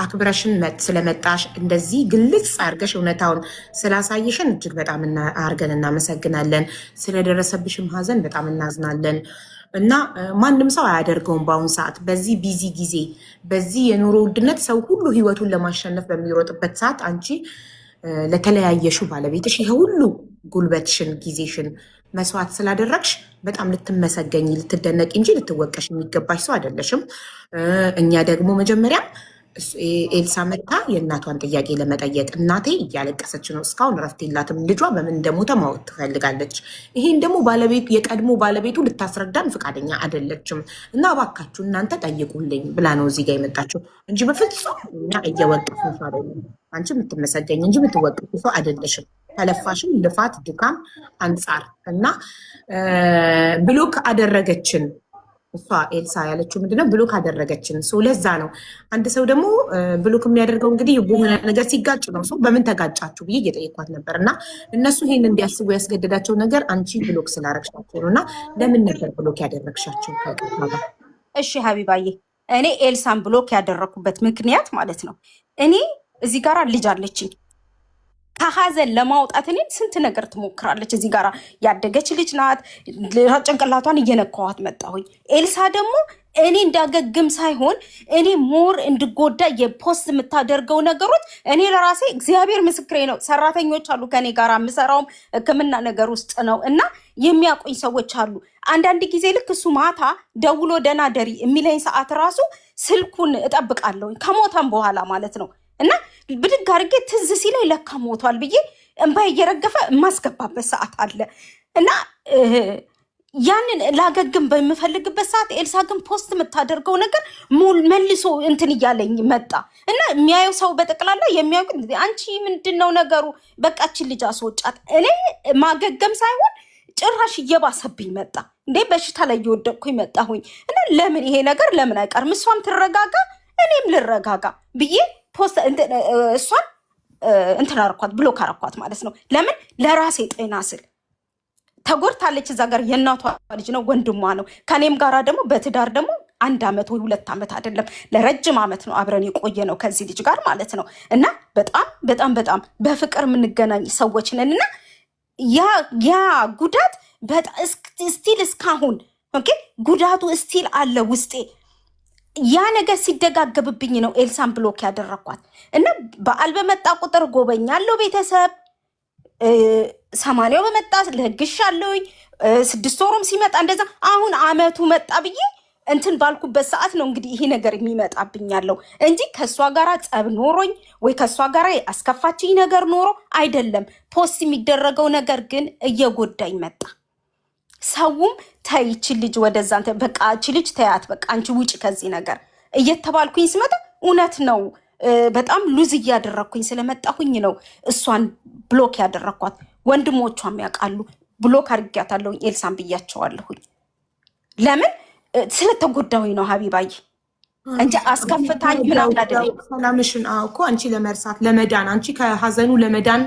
አክብረሽን ስለመጣሽ እንደዚህ ግልጽ አድርገሽ እውነታውን ስላሳየሽን እጅግ በጣም አድርገን እናመሰግናለን። ስለደረሰብሽም ሀዘን በጣም እናዝናለን እና ማንም ሰው አያደርገውም በአሁኑ ሰዓት በዚህ ቢዚ ጊዜ በዚህ የኑሮ ውድነት ሰው ሁሉ ህይወቱን ለማሸነፍ በሚሮጥበት ሰዓት አንቺ ለተለያየሹ ባለቤትሽ ይሄ ሁሉ ጉልበትሽን ጊዜሽን መስዋዕት ስላደረግሽ በጣም ልትመሰገኝ ልትደነቂ እንጂ ልትወቀሽ የሚገባሽ ሰው አይደለሽም። እኛ ደግሞ መጀመሪያ ኤልሳ መታ የእናቷን ጥያቄ ለመጠየቅ እናቴ እያለቀሰች ነው፣ እስካሁን እረፍት የላትም፣ ልጇ በምን እንደሞተ ማወቅ ትፈልጋለች። ይሄን ደግሞ ባለቤቱ የቀድሞ ባለቤቱ ልታስረዳን ፈቃደኛ አይደለችም እና እባካችሁ እናንተ ጠይቁልኝ ብላ ነው እዚህ ጋር የመጣችው እንጂ በፍጹም እኛ እየወቀስን ሰው አይደለም። አንቺ የምትመሰገኝ እንጂ የምትወቀሱ ሰው አይደለሽም። ከለፋሽም ልፋት ድካም አንጻር እና ብሎክ አደረገችን እሷ ኤልሳ ያለችው ምንድነው ብሎክ አደረገችን። ሰው ለዛ ነው አንድ ሰው ደግሞ ብሎክ የሚያደርገው እንግዲህ በሆነ ነገር ሲጋጭ ነው። ሰው በምን ተጋጫችሁ ብዬ እየጠየኳት ነበር እና እነሱ ይሄን እንዲያስቡ ያስገደዳቸው ነገር አንቺ ብሎክ ስላረግሻቸው ነው። እና ለምን ነበር ብሎክ ያደረግሻቸው? እሺ ሀቢባዬ እኔ ኤልሳን ብሎክ ያደረኩበት ምክንያት ማለት ነው እኔ እዚህ ጋር ልጅ አለችኝ ከሀዘን ለማውጣት እኔን ስንት ነገር ትሞክራለች። እዚህ ጋር ያደገች ልጅ ናት። ጭንቅላቷን እየነካዋት መጣሁኝ። ኤልሳ ደግሞ እኔ እንዳገግም ሳይሆን እኔ ሞር እንድጎዳ የፖስት የምታደርገው ነገሮች እኔ ለራሴ እግዚአብሔር ምስክሬ ነው። ሰራተኞች አሉ ከኔ ጋር የምሰራውም ሕክምና ነገር ውስጥ ነው እና የሚያውቁኝ ሰዎች አሉ። አንዳንድ ጊዜ ልክ እሱ ማታ ደውሎ ደህና ደሪ የሚለኝ ሰዓት ራሱ ስልኩን እጠብቃለሁ ከሞተም በኋላ ማለት ነው እና ብድግ አድርጌ ትዝ ሲለኝ ለካ ሞቷል ብዬ እንባ እየረገፈ የማስገባበት ሰዓት አለ እና ያንን ላገግም በምፈልግበት ሰዓት ኤልሳ ግን ፖስት የምታደርገው ነገር መልሶ እንትን እያለኝ መጣ እና የሚያየው ሰው በጠቅላላ የሚያውቅ አንቺ ምንድነው ነገሩ? በቃችን ልጅ አስወጫት። እኔ ማገገም ሳይሆን ጭራሽ እየባሰብኝ መጣ። እንዴ በሽታ ላይ እየወደቅኩኝ መጣሁኝ እና ለምን ይሄ ነገር ለምን አይቀርም? እሷም ትረጋጋ እኔም ልረጋጋ ብዬ ፖስት እሷን እንትን አረኳት፣ ብሎክ አረኳት ማለት ነው። ለምን? ለራሴ ጤና ስል ተጎድታለች። እዛ ጋር የእናቷ ልጅ ነው ወንድሟ ነው። ከኔም ጋራ ደግሞ በትዳር ደግሞ 1 ዓመት ወይ 2 ዓመት አይደለም ለረጅም ዓመት ነው አብረን የቆየ ነው ከዚህ ልጅ ጋር ማለት ነው። እና በጣም በጣም በጣም በፍቅር የምንገናኝ ሰዎች ነን እና ያ ጉዳት በጣም ስቲል እስካሁን ኦኬ ጉዳቱ ስቲል አለ ውስጤ። ያ ነገር ሲደጋገብብኝ ነው ኤልሳን ብሎክ ያደረኳት እና በዓል በመጣ ቁጥር ጎበኛለሁ ቤተሰብ 80 በመጣ ለግሻለሁኝ 6 ወሩም ሲመጣ እንደዛ። አሁን አመቱ መጣ ብዬ እንትን ባልኩበት ሰዓት ነው እንግዲህ ይሄ ነገር የሚመጣብኝ ያለው እንጂ ከሷ ጋራ ጸብ ኖሮኝ ወይ ከሷ ጋራ አስከፋችኝ ነገር ኖሮ አይደለም። ፖስት የሚደረገው ነገር ግን እየጎዳኝ መጣ። ሰውም ተይች ልጅ ወደዛ በቃ እቺ ልጅ ተያት በቃ አንቺ ውጪ ከዚህ ነገር እየተባልኩኝ ስመጣ እውነት ነው በጣም ሉዝ እያደረኩኝ ስለመጣሁኝ ነው እሷን ብሎክ ያደረኳት። ወንድሞቿም ያውቃሉ ብሎክ አድርጊያታለሁኝ ኤልሳን ብያቸዋለሁኝ። ለምን? ስለተጎዳሁኝ ነው ሀቢባዬ እንጂ አስከፍታኝ ምናምን አይደለም። ሰላምሽን እኮ አንቺ ለመርሳት ለመዳን አንቺ ከሀዘኑ ለመዳን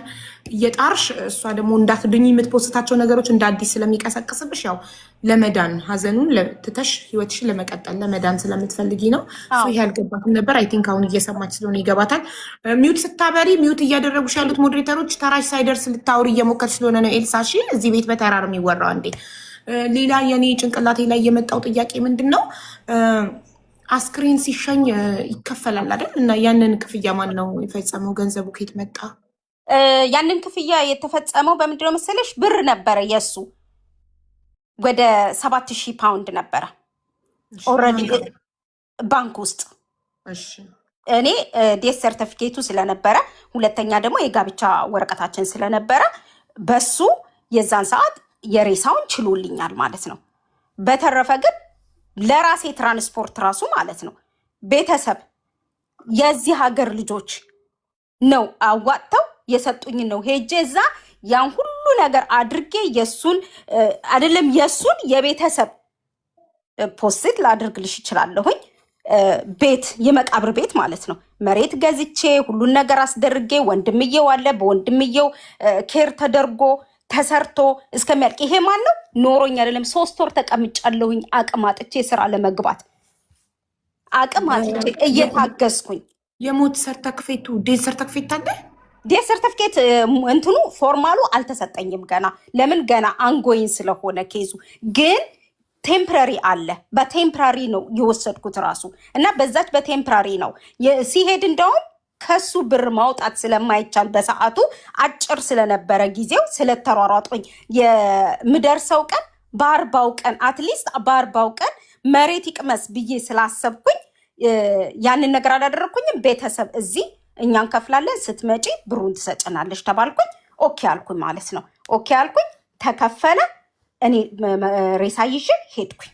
እየጣርሽ እሷ ደግሞ እንዳትድኝ የምትፖስታቸው ነገሮች እንደ አዲስ ስለሚቀሰቅስብሽ ያው ለመዳን ሀዘኑን ትተሽ ህይወትሽን ለመቀጠል ለመዳን ስለምትፈልጊ ነው። ይሄ ያልገባትም ነበር። አይ ቲንክ አሁን እየሰማች ስለሆነ ይገባታል። ሚዩት ስታበሪ ሚዩት እያደረጉሽ ያሉት ሞዴሬተሮች ተራሽ ሳይደርስ ልታወሪ እየሞከርሽ ስለሆነ ነው። ኤልሳ እሺ፣ እዚህ ቤት በተራር የሚወራው እንዴ። ሌላ የኔ ጭንቅላቴ ላይ የመጣው ጥያቄ ምንድን ነው? አስክሬን ሲሸኝ ይከፈላል አይደል? እና ያንን ክፍያ ማን ነው የፈጸመው? ገንዘቡ ከየት መጣ? ያንን ክፍያ የተፈጸመው በምንድነው መሰለሽ? ብር ነበረ የሱ ወደ 7000 ፓውንድ ነበረ ኦልሬዲ ባንክ ውስጥ። እኔ ዴት ሰርቲፊኬቱ ስለነበረ ሁለተኛ ደግሞ የጋብቻ ወረቀታችን ስለነበረ በሱ የዛን ሰዓት የሬሳውን ችሎልኛል ማለት ነው። በተረፈ ግን ለራሴ ትራንስፖርት ራሱ ማለት ነው ቤተሰብ የዚህ ሀገር ልጆች ነው አዋጥተው የሰጡኝ ነው ሄጄ እዛ ያን ሁሉ ነገር አድርጌ የሱን አይደለም የሱን የቤተሰብ ፖስት ላድርግልሽ ይችላለሁኝ። ቤት የመቃብር ቤት ማለት ነው መሬት ገዝቼ ሁሉን ነገር አስደርጌ ወንድምየው አለ በወንድምየው ኬር ተደርጎ ተሰርቶ እስከሚያልቅ ይሄ ማን ነው ኖሮኝ አይደለም 3 ወር ተቀምጫለሁኝ አቅም አጥቼ ስራ ለመግባት አቅም አጥቼ እየታገስኩኝ። የሞት ሰርተክፌቱ ዴት ሰርተክፌት አለ። ዴት ሰርተክፌት እንትኑ ፎርማሉ አልተሰጠኝም ገና። ለምን ገና አንጎይን ስለሆነ ኬዙ ግን ቴምፕራሪ አለ። በቴምፕራሪ ነው የወሰድኩት ራሱ እና በዛች በቴምፕራሪ ነው ሲሄድ እንደውም ከሱ ብር ማውጣት ስለማይቻል በሰዓቱ አጭር ስለነበረ ጊዜው ስለተሯሯጦኝ የምደርሰው ቀን በ40 ቀን አትሊስት በ40 ቀን መሬት ይቅመስ ብዬ ስላሰብኩኝ ያንን ነገር አላደረኩኝም። ቤተሰብ እዚህ እኛን ከፍላለን ስትመጪ ብሩን ትሰጭናለሽ ተባልኩኝ። ኦኬ አልኩኝ ማለት ነው። ኦኬ አልኩኝ፣ ተከፈለ። እኔ ሬሳ ይዤ ሄድኩኝ።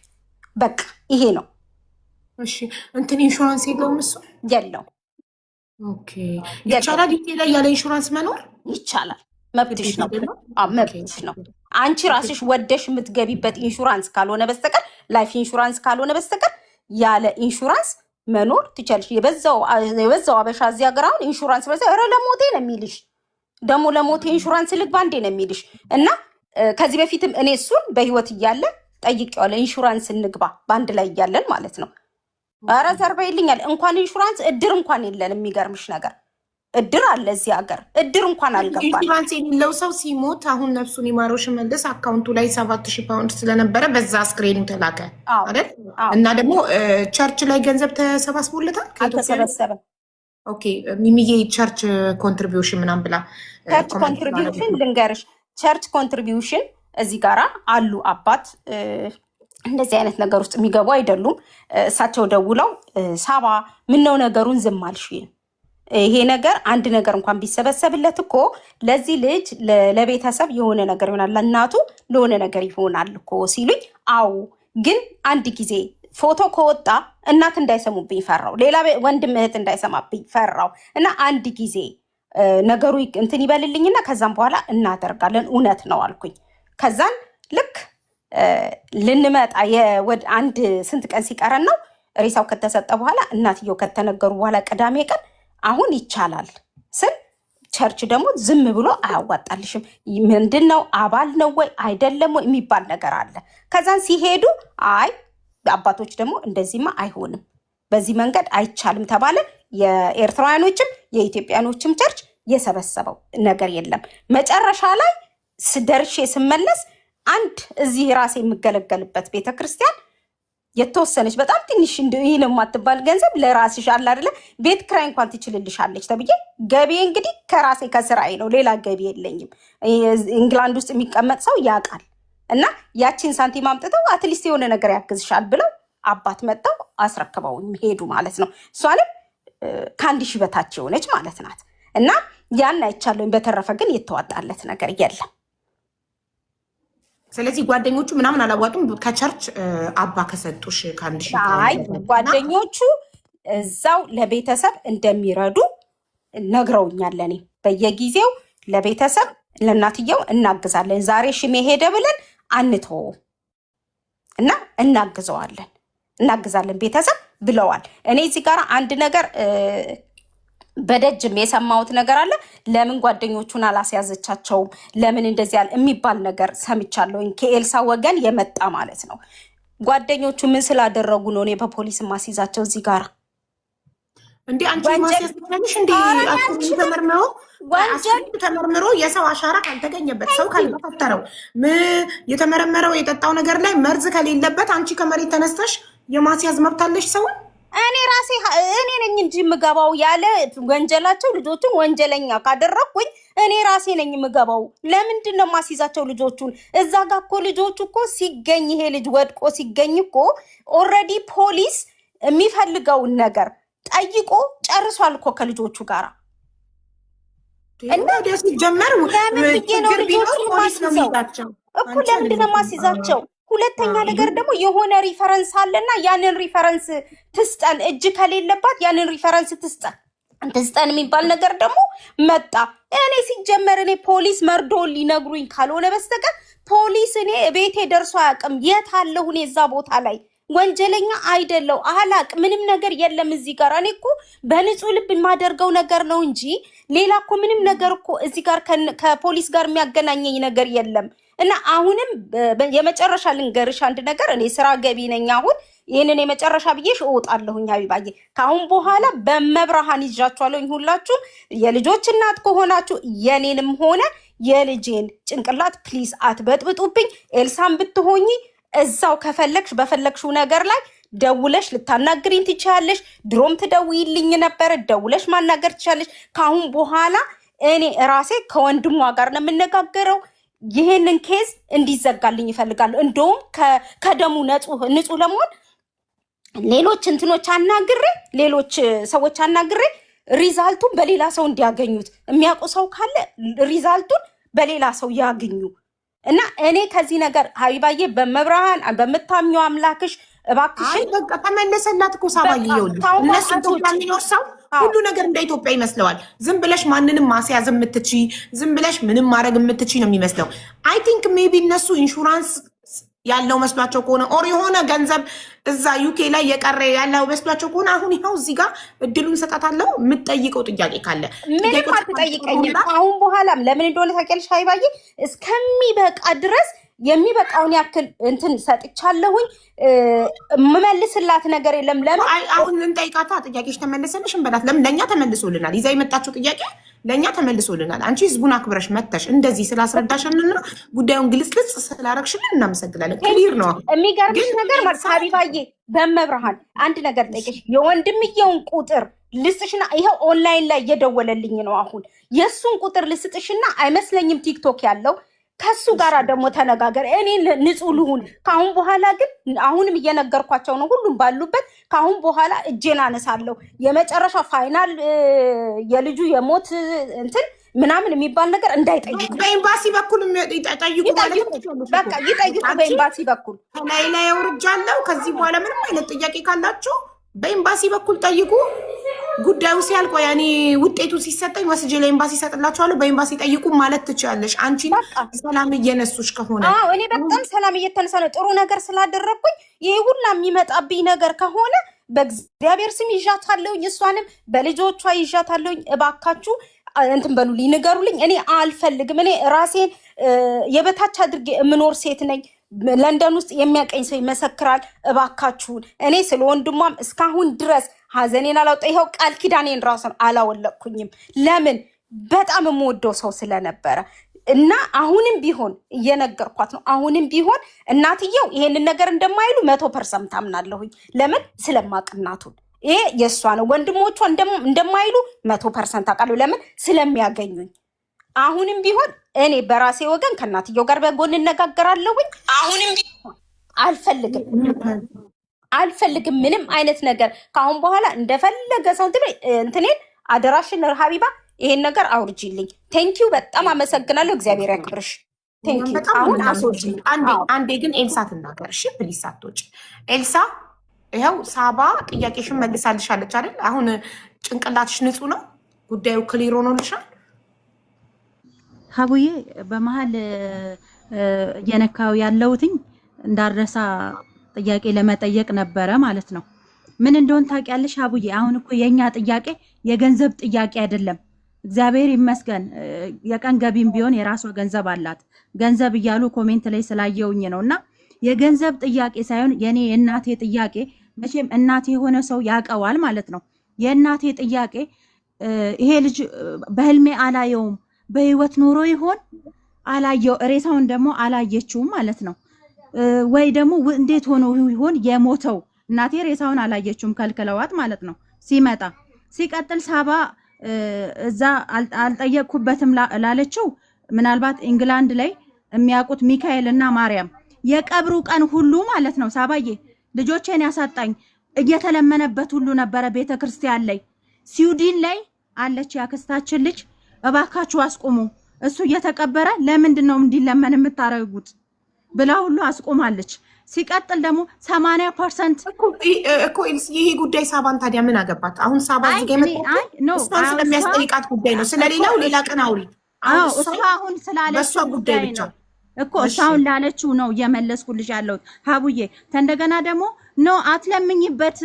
በቃ ይሄ ነው። እሺ እንትን ኢንሹራንስ የለውም እሱ የለው። ኦኬ ይቻላል። ዲቴል ላይ ያለ ኢንሹራንስ መኖር ይቻላል። መብትሽ ነው። መብትሽ ነው። አንቺ ራስሽ ወደሽ የምትገቢበት ኢንሹራንስ ካልሆነ በስተቀር ላይፍ ኢንሹራንስ ካልሆነ በስተቀር ያለ ኢንሹራንስ መኖር ትቻለሽ። የበዛው አበሻ እዚህ ሀገር አሁን ኢንሹራንስ በዛ ኧረ ለሞቴ ነው የሚልሽ። ደግሞ ለሞቴ ኢንሹራንስ ልግባ እንዴ ነው የሚልሽ። እና ከዚህ በፊትም እኔ እሱን በህይወት እያለ ጠይቄዋለሁ። ኢንሹራንስ እንግባ በአንድ ላይ እያለን ማለት ነው። ኧረ ዘርባ ይልኛል። እንኳን ኢንሹራንስ እድር እንኳን የለን። የሚገርምሽ ነገር እድር አለ እዚህ ሀገር እድር እንኳን አልገባንም። ኢንሹራንስ የሌለው ሰው ሲሞት አሁን ነፍሱን ይማረው ሽመልስ አካውንቱ ላይ 7000 ፓውንድ ስለነበረ በዛ አስክሬኑ ተላከ አይደል? እና ደግሞ ቸርች ላይ ገንዘብ ተሰባስቦለታል። አልተሰበሰበም። ኦኬ ሚሚዬ ቸርች ኮንትሪቢዩሽን ምናምን ብላ ቸርች ኮንትሪቢዩሽን ልንገርሽ፣ ቸርች ኮንትሪቢዩሽን እዚህ ጋራ አሉ አባት እንደዚህ አይነት ነገር ውስጥ የሚገቡ አይደሉም። እሳቸው ደውለው ሳባ ምነው ነገሩን ዝም አልሽ? ይሄ ነገር አንድ ነገር እንኳን ቢሰበሰብለት እኮ ለዚህ ልጅ ለቤተሰብ የሆነ ነገር ይሆናል፣ ለእናቱ ለሆነ ነገር ይሆናል እኮ ሲሉኝ፣ አዎ ግን አንድ ጊዜ ፎቶ ከወጣ እናት እንዳይሰሙብኝ ፈራው፣ ሌላ ወንድም እህት እንዳይሰማብኝ ፈራው እና አንድ ጊዜ ነገሩ እንትን ይበልልኝና ከዛም በኋላ እናደርጋለን እውነት ነው አልኩኝ። ከዛን ልክ ልንመጣ አንድ ስንት ቀን ሲቀረን ነው ሬሳው ከተሰጠ በኋላ እናትየው ከተነገሩ በኋላ ቅዳሜ ቀን አሁን ይቻላል ስል ቸርች ደግሞ ዝም ብሎ አያዋጣልሽም፣ ምንድነው አባል ነው ወይ አይደለም ወይ የሚባል ነገር አለ። ከዛን ሲሄዱ አይ አባቶች ደግሞ እንደዚህማ አይሆንም፣ በዚህ መንገድ አይቻልም ተባለ። የኤርትራውያኖችም የኢትዮጵያኖችም ቸርች የሰበሰበው ነገር የለም። መጨረሻ ላይ ደርሼ ስመለስ አንድ እዚህ ራሴ የምገለገልበት ቤተክርስቲያን የተወሰነች በጣም ትንሽ ይህን የማትባል ገንዘብ ለራስሽ አለ አይደለ ቤት ክራይ እንኳን ትችልልሻለች ተብዬ ገቢ እንግዲህ ከራሴ ከስራዬ ነው፣ ሌላ ገቢ የለኝም። ኢንግላንድ ውስጥ የሚቀመጥ ሰው ያውቃል። እና ያቺን ሳንቲም አምጥተው አትሊስት የሆነ ነገር ያግዝሻል ብለው አባት መጥተው አስረክበው ሄዱ ማለት ነው። እሷንም ከ1000 በታች የሆነች ማለት ናት። እና ያን አይቻለኝ። በተረፈ ግን የተዋጣለት ነገር የለም። ስለዚህ ጓደኞቹ ምናምን አላዋጡም። ከቸርች አባ ከሰጡሽ ከ1000 አይ ጓደኞቹ እዛው ለቤተሰብ እንደሚረዱ ነግረውኛል። እኔ በየጊዜው ለቤተሰብ ለእናትየው እናግዛለን፣ ዛሬ ሽሜ ሄደ ብለን አንተው እና እናግዛለን ቤተሰብ ብለዋል። እኔ እዚህ ጋር አንድ ነገር በደጅም የሰማሁት ነገር አለ። ለምን ጓደኞቹን አላስያዘቻቸውም ለምን እንደዚህ ያለ የሚባል ነገር ሰምቻለሁኝ። ከኤልሳ ወገን የመጣ ማለት ነው። ጓደኞቹ ምን ስላደረጉ ነው እኔ በፖሊስ ማስይዛቸው? እዚህ ጋር እንዴ አንቺ ማስያዝ ትችላለሽ እንዴ? ተመርምሮ የሰው አሻራ ካልተገኘበት ሰው ካልተፈተረው የተመረመረው የጠጣው ነገር ላይ መርዝ ከሌለበት አንቺ ከመሬት ተነስተሽ የማስያዝ መብት አለሽ ሰው? እኔ ነኝ እንጂ የምገባው ያለ ወንጀላቸው ልጆቹን ወንጀለኛ ካደረኩኝ እኔ ራሴ ነኝ የምገባው። ለምንድን ነው ማስይዛቸው ልጆቹን? እዛ ጋር እኮ ልጆቹ እኮ ሲገኝ ይሄ ልጅ ወድቆ ሲገኝ እኮ ኦልሬዲ ፖሊስ የሚፈልገውን ነገር ጠይቆ ጨርሷል እኮ ከልጆቹ ጋራ። እና ሲጀመር ለምንድን ነው ልጆቹን ማስይዛቸው እኮ? ለምንድን ነው ማስይዛቸው? ሁለተኛ ነገር ደግሞ የሆነ ሪፈረንስ አለና ያንን ሪፈረንስ ትስጠን፣ እጅ ከሌለባት ያንን ሪፈረንስ ትስጠን የሚባል ነገር ደግሞ መጣ። እኔ ሲጀመር እኔ ፖሊስ መርዶ ሊነግሩኝ ካልሆነ በስተቀር ፖሊስ እኔ ቤቴ ደርሶ አያውቅም። የት አለሁ እኔ እዛ ቦታ ላይ? ወንጀለኛ አይደለው አላቅ ምንም ነገር የለም እዚህ ጋር። እኔ እኮ በንጹህ ልብ የማደርገው ነገር ነው እንጂ ሌላ እኮ ምንም ነገር እኮ እዚህ ጋር ከፖሊስ ጋር የሚያገናኘኝ ነገር የለም። እና አሁንም የመጨረሻ ልንገርሽ አንድ ነገር፣ እኔ ስራ ገቢ ነኝ። አሁን ይህንን የመጨረሻ ብዬሽ እወጣለሁኝ ሀቢባዬ። ከአሁን በኋላ በመብርሃን ይዣችኋለሁኝ። ሁላችሁ የልጆች እናት ከሆናችሁ የኔንም ሆነ የልጄን ጭንቅላት ፕሊዝ አትበጥብጡብኝ። ኤልሳን ብትሆኚ እዛው ከፈለግሽ በፈለግሽው ነገር ላይ ደውለሽ ልታናግሪኝ ትችያለሽ። ድሮም ትደውይልኝ ነበር፣ ደውለሽ ማናገር ትችያለሽ። ከአሁን በኋላ እኔ ራሴ ከወንድሟ ጋር ነው የምነጋገረው። ይሄንን ኬዝ እንዲዘጋልኝ ይፈልጋለሁ። እንደውም ከደሙ ንጹህ ለመሆን ሌሎች እንትኖች አናግሬ ሌሎች ሰዎች አናግሬ ሪዛልቱን በሌላ ሰው እንዲያገኙት የሚያውቁ ሰው ካለ ሪዛልቱን በሌላ ሰው ያገኙ እና እኔ ከዚህ ነገር ሀቢባዬ በመብርሃን በምታምኘው አምላክሽ እባክሽን በቃ ተመለሰላት እኮ ሳባዬ። ይኸውልሽ እነሱ ኢትዮጵያ የሚኖር ሰው ሁሉ ነገር እንደ ኢትዮጵያ ይመስለዋል። ዝም ብለሽ ማንንም ማስያዝ የምትችይ ዝም ብለሽ ምንም ማድረግ የምትችይ ነው የሚመስለው። አይ ቲንክ ሜቢ እነሱ ኢንሹራንስ ያለው መስሏቸው ከሆነ ኦር የሆነ ገንዘብ እዛ ዩኬ ላይ የቀረ ያለው መስሏቸው ከሆነ አሁን ይኸው እዚህ ጋር እድሉን ሰጣታለሁ። የምትጠይቀው ጥያቄ ካለ ምንም አትጠይቀኝም። አሁን በኋላም ለምን እንደሆነ ታውቂያለሽ ሀይባዬ፣ እስከሚበቃ ድረስ የሚበቃውን ያክል እንትን ሰጥቻለሁኝ። የምመልስላት ነገር የለም። ለምን አሁን እንጠይቃታ? ጥያቄሽ ተመለሰልሽ እንበላት። ለምን ለእኛ ተመልሶልናል። ይዛ የመጣችው ጥያቄ ለእኛ ተመልሶልናል። አንቺ ህዝቡን አክብረሽ መተሽ እንደዚህ ስላስረዳሽንና ጉዳዩን ግልጽልጽ ስላረግሽልን እናመሰግናለን። ክሊር ነው። የሚገርምሽ ነገር ሀቢባዬ በመብርሃን አንድ ነገር ጠይቀሽ የወንድምየውን ቁጥር ልስጥሽና ይኸው ኦንላይን ላይ እየደወለልኝ ነው። አሁን የእሱን ቁጥር ልስጥሽና አይመስለኝም ቲክቶክ ያለው ከሱ ጋር ደግሞ ተነጋገር። እኔ ንጹህ ልሁን። ከአሁን በኋላ ግን አሁንም እየነገርኳቸው ነው፣ ሁሉም ባሉበት ከአሁን በኋላ እጄን አነሳለሁ። የመጨረሻ ፋይናል የልጁ የሞት እንትን ምናምን የሚባል ነገር እንዳይጠይቁ በኤምባሲ በኩል ጠይቁ ማለት በቃ ይጠይቁ። በኤምባሲ በኩል ላይ አውርጃለሁ። ከዚህ በኋላ ምንም አይነት ጥያቄ ካላችሁ በኤምባሲ በኩል ጠይቁ። ጉዳዩ ሲያልቆ ያኔ ውጤቱ ሲሰጠኝ ወስጄ ለኤምባሲ ሰጥላችኋለሁ። በኤምባሲ ጠይቁ ማለት ትችላለሽ። አንቺ ሰላም እየነሱሽ ከሆነ እኔ በጣም ሰላም እየተነሳ ነው። ጥሩ ነገር ስላደረግኩኝ ይሄ ሁላ የሚመጣብኝ ነገር ከሆነ በእግዚአብሔር ስም ይዣታለሁኝ። እሷንም በልጆቿ ይዣታለሁኝ። እባካችሁ እንትን በሉልኝ፣ ንገሩልኝ። እኔ አልፈልግም። እኔ ራሴን የበታች አድርጌ የምኖር ሴት ነኝ። ለንደን ውስጥ የሚያቀኝ ሰው ይመሰክራል። እባካችሁን እኔ ስለ ወንድሟም እስካሁን ድረስ ሀዘኔን አላወጣ። ይኸው ቃል ኪዳኔን ራሱን አላወለቅኩኝም። ለምን በጣም የምወደው ሰው ስለነበረ እና አሁንም ቢሆን እየነገርኳት ነው። አሁንም ቢሆን እናትየው ይሄንን ነገር እንደማይሉ 100% አምናለሁኝ። ለምን ስለማቅ እናቱን ይሄ የእሷ ነው። ወንድሞቿ እንደማይሉ 100% አውቃለሁ። ለምን ስለሚያገኙኝ። አሁንም ቢሆን እኔ በራሴ ወገን ከእናትየው ጋር በጎን እነጋገራለሁኝ። አሁንም ቢሆን አልፈልግም ምንም አይነት ነገር ከአሁን በኋላ እንደፈለገ ሰው እንትኔን አደራሽን ሀቢባ ይሄን ነገር አውርጂልኝ። ቴንኪው በጣም አመሰግናለሁ። እግዚአብሔር ያክብርሽ። ቴንኪው። አሁን አስወጪ። አንዴ ግን ኤልሳ ትናገር እሺ ፕሊስ። አትወጪ ኤልሳ። ይኸው ሳባ ጥያቄሽን መልሳልሻለች አይደል? አሁን ጭንቅላትሽ ንጹህ ነው። ጉዳዩ ክሊር ሆኖልሻል። ሀቡዬ በመሀል እየነካው ያለውትኝ እንዳረሳ ጥያቄ ለመጠየቅ ነበረ ማለት ነው። ምን እንደሆን ታውቂያለሽ ሀቡዬ? አሁን እኮ የኛ ጥያቄ የገንዘብ ጥያቄ አይደለም። እግዚአብሔር ይመስገን የቀን ገቢም ቢሆን የራሷ ገንዘብ አላት። ገንዘብ እያሉ ኮሜንት ላይ ስላየውኝ ነው። እና የገንዘብ ጥያቄ ሳይሆን የኔ የእናቴ ጥያቄ፣ መቼም እናቴ የሆነ ሰው ያውቀዋል ማለት ነው። የእናቴ ጥያቄ ይሄ ልጅ በህልሜ አላየውም፣ በህይወት ኖሮ ይሆን አላየው፣ ሬሳውን ደግሞ አላየችውም ማለት ነው። ወይ ደግሞ እንዴት ሆኖ ይሆን የሞተው? እናቴ ሬሳውን አላየችውም ከልክለዋት ማለት ነው ሲመጣ። ሲቀጥል ሳባ እዛ አልጠየቅኩበትም ላለችው ምናልባት ኢንግላንድ ላይ የሚያውቁት ሚካኤል እና ማርያም የቀብሩ ቀን ሁሉ ማለት ነው ሳባዬ ልጆቼን ያሳጣኝ እየተለመነበት ሁሉ ነበረ ቤተክርስቲያን ላይ። ስዊድን ላይ አለች ያክስታችን ልጅ፣ እባካችሁ አስቁሙ፣ እሱ እየተቀበረ ለምንድን ነው እንዲለመን የምታረጉት ብላ ሁሉ አስቆማለች። ሲቀጥል ደግሞ 80% እኮ ይሄ ጉዳይ ሳባን ታዲያ ምን አገባት? አሁን ሳባ እዚህ ጋር እሷን ስለሚያስጠይቃት ጉዳይ ነው። ስለሌላው ሌላ ቀን አውሪ። እሷ አሁን ስላለችው ጉዳይ ብቻ እኮ እሷን ላለችው ነው እየመለስኩልሽ ያለሁት ሀቡዬ። እንደገና ደግሞ ኖ አትለምኝበት፣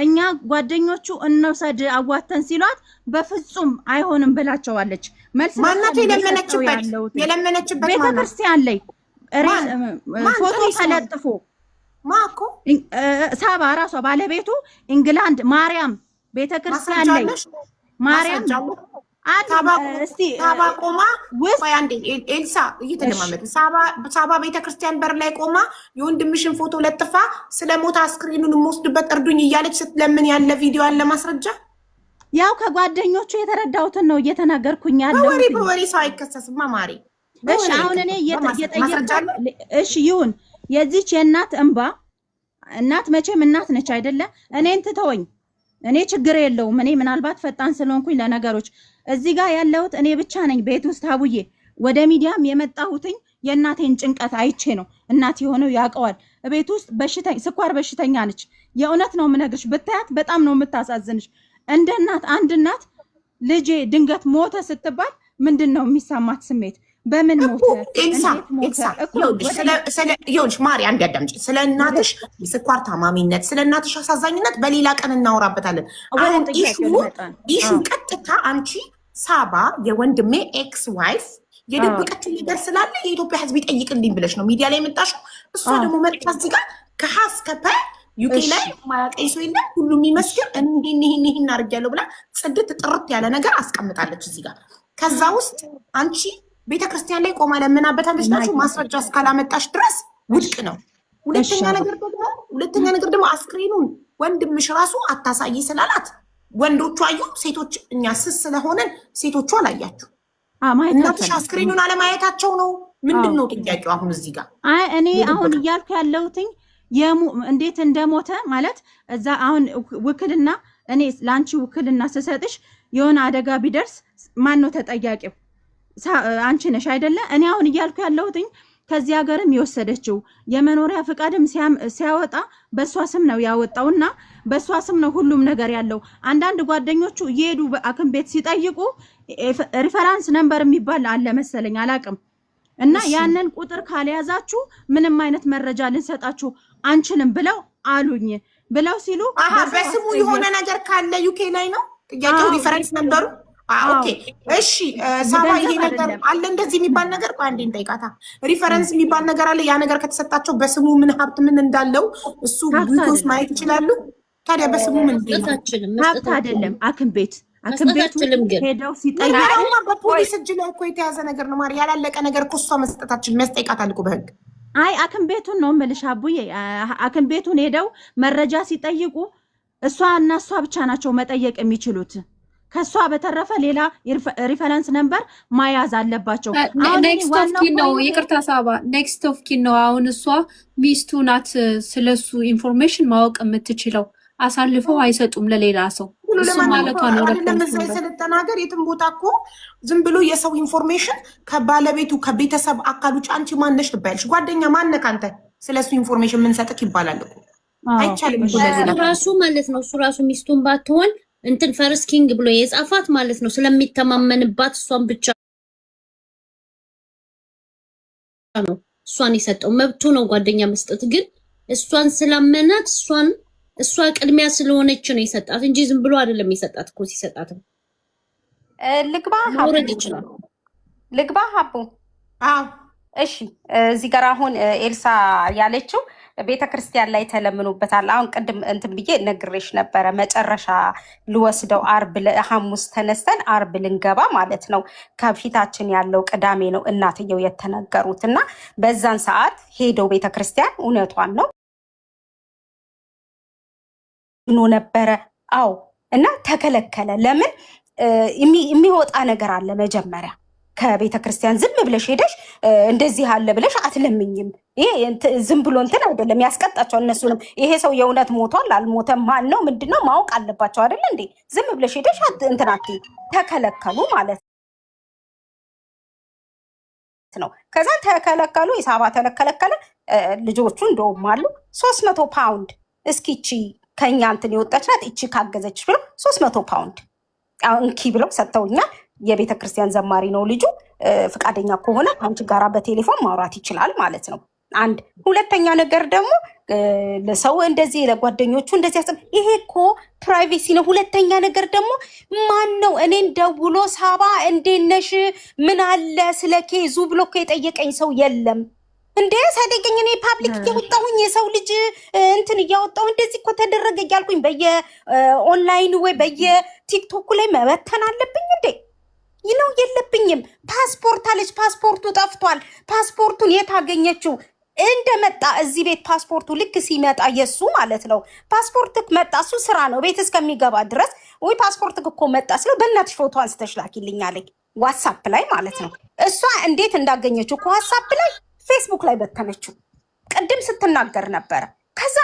እኛ ጓደኞቹ እንውሰድ አዋተን ሲሏት በፍጹም አይሆንም ብላቸዋለች። መልስ ማናት የለመነችበት ቤተክርስቲያን ላይ ፎቶ ተለጥፎ ማኮ ሳባ ራሷ ባለቤቱ ኢንግላንድ ማርያም ቤተክርስቲያን ላይ ማርያም ሳባ ቆማ ወይ አንዴ ኤልሳ እየተለማመደ ሳባ ቤተክርስቲያን በር ላይ ቆማ የወንድምሽን ፎቶ ለጥፋ ስለ ሞታ አስክሬኑን የምወስድበት እርዱኝ እያለች ስትለምን ያለ ቪዲዮ አለ ማስረጃ። ያው ከጓደኞቹ የተረዳሁትን ነው እየተናገርኩኝ ያለው። በወሬ ሰው አይከሰስማ ማሪ። እሺ አሁን እኔ እሺ ይሁን የዚች የእናት እንባ እናት መቼም እናት ነች አይደለ? እኔን ትተወኝ፣ እኔ ችግር የለውም። እኔ ምናልባት ፈጣን ስለሆንኩኝ ለነገሮች እዚህ ጋር ያለሁት እኔ ብቻ ነኝ ቤት ውስጥ ሀቡዬ። ወደ ሚዲያም የመጣሁትኝ የእናቴን ጭንቀት አይቼ ነው። እናት የሆነው ያውቀዋል። ቤት ውስጥ ስኳር በሽተኛ ነች። የእውነት ነው የምነግርሽ። ብታያት በጣም ነው የምታሳዝንሽ። እንደ እናት አንድ እናት ልጄ ድንገት ሞተ ስትባል ምንድን ነው የሚሰማት ስሜት? በምን ሞተ? ይኸውልሽ ማሪ አንድ ያዳምጪ። ስለ እናትሽ የስኳር ታማሚነት፣ ስለ እናትሽ አሳዛኝነት በሌላ ቀን እናወራበታለን። አሁን ኢሹ ቀጥታ አንቺ ሳባ የወንድሜ ኤክስ ዋይፍ የደበቀችው ነገር ስላለ የኢትዮጵያ ሕዝብ ይጠይቅልኝ ብለሽ ነው ሚዲያ ላይ የመጣሽው። እሷ ደግሞ መጣ እዚህ ጋር ከሀስ ከፐ ዩኬ ላይ ማያቀኝ ሰው የለም ሁሉም ይመስገን ይህን አድርጊያለሁ ብላ ጽድት ጥርት ያለ ነገር አስቀምጣለች እዚህ ጋር። ከዛ ውስጥ አንቺ ቤተክርስቲያን ላይ ቆማ ለምናበታለች ናቸው ማስረጃ እስካላመጣሽ ድረስ ውድቅ ነው። ሁለተኛ ነገር ደግሞ አስክሬኑን ወንድምሽ ራሱ አታሳይ ስላላት ወንዶቹ አዩ፣ ሴቶች እኛ ስስ ስለሆነን ሴቶቹ አላያችሁ። እናትሽ አስክሬኑን አለማየታቸው ነው። ምንድን ነው ጥያቄው አሁን እዚህ ጋር? እኔ አሁን እያልኩ ያለሁትኝ እንዴት እንደሞተ ማለት እዛ አሁን ውክልና እኔ ለአንቺ ውክልና ስሰጥሽ የሆነ አደጋ ቢደርስ ማን ነው ተጠያቂው? አንቺ ነሽ አይደለ? እኔ አሁን እያልኩ ያለሁትኝ ከዚህ ሀገርም የወሰደችው የመኖሪያ ፍቃድም ሲያወጣ በእሷ ስም ነው ያወጣውና በእሷ ስም ነው ሁሉም ነገር ያለው። አንዳንድ ጓደኞቹ እየሄዱ በአክም ቤት ሲጠይቁ ሪፈራንስ ነምበር የሚባል አለ መሰለኝ አላቅም። እና ያንን ቁጥር ካልያዛችሁ ምንም አይነት መረጃ ልንሰጣችሁ አንችልም ብለው አሉኝ ብለው ሲሉ በስሙ የሆነ ነገር ካለ ዩኬ ላይ ነው ጥያቄው ሪፈረንስ ነምበሩ። ኦኬ እሺ ሳባ ይሄ ነገር አለ እንደዚህ የሚባል ነገር አንዴ እንጠይቃታ። ሪፈረንስ የሚባል ነገር አለ። ያ ነገር ከተሰጣቸው በስሙ ምን ሀብት ምን እንዳለው እሱ ዊኮስ ማየት ይችላሉ። ታዲያ በስሙ ምን ሀብት አይደለም አክም ቤት ሄደው ሲጠይቁ በፖሊስ እጅ ላይ እኮ የተያዘ ነገር ነው። ማሪ ያላለቀ ነገር እኮ እሷ መስጠታችን የሚያስጠይቃታል እኮ በህግ። አይ አክም ቤቱን ነው የምልሽ አቡዬ። አክም ቤቱን ሄደው መረጃ ሲጠይቁ እሷ እና እሷ ብቻ ናቸው መጠየቅ የሚችሉት። ከሷ በተረፈ ሌላ ሪፈረንስ ነምበር ማያዝ አለባቸው። ኔክስት ኦፍ ኪን ነው ይቅርታ ሳባ፣ ኔክስት ኦፍ ኪን ነው። አሁን እሷ ሚስቱ ናት ስለሱ ኢንፎርሜሽን ማወቅ የምትችለው። አሳልፈው አይሰጡም ለሌላ ሰው። እሱ ማለቷ ነው። ለምሳሌ ስለተናገር የትም ቦታ እኮ ዝም ብሎ የሰው ኢንፎርሜሽን ከባለቤቱ ከቤተሰብ አካል ውጭ አንቺ ማነሽ ትባያለሽ። ጓደኛ ማነህ አንተ ስለሱ ኢንፎርሜሽን ምን ሰጥክ ይባላል እኮ። አይቻልም ራሱ ማለት ነው። እሱ ራሱ ሚስቱን ባትሆን እንትን ፈርስ ኪንግ ብሎ የጻፋት ማለት ነው። ስለሚተማመንባት እሷን ብቻ ነው እሷን የሰጠው። መብቱ ነው ጓደኛ መስጠት። ግን እሷን ስላመናት እሷ ቅድሚያ ስለሆነች ነው የሰጣት እንጂ ዝም ብሎ አይደለም የሰጣት እኮ። ሲሰጣት ልግባ ሀቡ። እሺ እዚህ ጋር አሁን ኤልሳ ያለችው ቤተክርስቲያን ላይ ተለምኑበታል። አሁን ቅድም እንትን ብዬ ነግሬሽ ነበረ። መጨረሻ ልወስደው ሐሙስ ተነስተን አርብ ልንገባ ማለት ነው። ከፊታችን ያለው ቅዳሜ ነው እናትየው የተነገሩት እና በዛን ሰዓት ሄደው ቤተክርስቲያን እውነቷን ነው ነበረ። አዎ እና ተከለከለ። ለምን የሚወጣ ነገር አለ መጀመሪያ ከቤተ ክርስቲያን ዝም ብለሽ ሄደሽ እንደዚህ አለ ብለሽ አትለምኝም። ይሄ ዝም ብሎ እንትን አይደለም፣ ያስቀጣቸዋል እነሱንም። ይሄ ሰው የእውነት ሞቷል አልሞተም ማን ነው ምንድነው ማወቅ አለባቸው አይደል እንዴ? ዝም ብለሽ ሄደሽ እንትን አትይ። ተከለከሉ ማለት ነው። ከዛ ተከለከሉ። የሳባ ተከለከለ። ልጆቹ እንደውም አሉ 300 ፓውንድ እስኪቺ ከኛ እንትን የወጣች ናት እቺ ካገዘች ብሎ 300 ፓውንድ እንኪ ብለው ሰጥተውኛል። የቤተ ክርስቲያን ዘማሪ ነው ልጁ። ፍቃደኛ ከሆነ አንቺ ጋራ በቴሌፎን ማውራት ይችላል ማለት ነው። አንድ ሁለተኛ ነገር ደግሞ ለሰው እንደዚህ ለጓደኞቹ እንደዚህ ያስብ፣ ይሄ እኮ ፕራይቬሲ ነው። ሁለተኛ ነገር ደግሞ ማን ነው እኔን ደውሎ ሳባ እንዴት ነሽ ምን አለ ስለ ኬዙ ብሎ እኮ የጠየቀኝ ሰው የለም እንዴ። ሳይጠይቀኝ እኔ ፓብሊክ እያወጣሁኝ የሰው ልጅ እንትን እያወጣሁ እንደዚህ እኮ ተደረገ እያልኩኝ በየኦንላይኑ ወይ በየቲክቶኩ ላይ መበተን አለብኝ እንዴ? ይነው የለብኝም። ፓስፖርት አለች፣ ፓስፖርቱ ጠፍቷል። ፓስፖርቱን የት አገኘችው? እንደመጣ እዚህ ቤት ፓስፖርቱ ልክ ሲመጣ የሱ ማለት ነው። ፓስፖርት መጣ፣ እሱ ስራ ነው ቤት እስከሚገባ ድረስ። ወይ ፓስፖርት እኮ መጣ ስለው በእናትሽ ፎቶ አንስተሽ ላኪልኝ አለኝ፣ ዋትሳፕ ላይ ማለት ነው። እሷ እንዴት እንዳገኘችው ከዋትሳፕ ላይ ፌስቡክ ላይ በተነችው። ቅድም ስትናገር ነበረ። ከዛ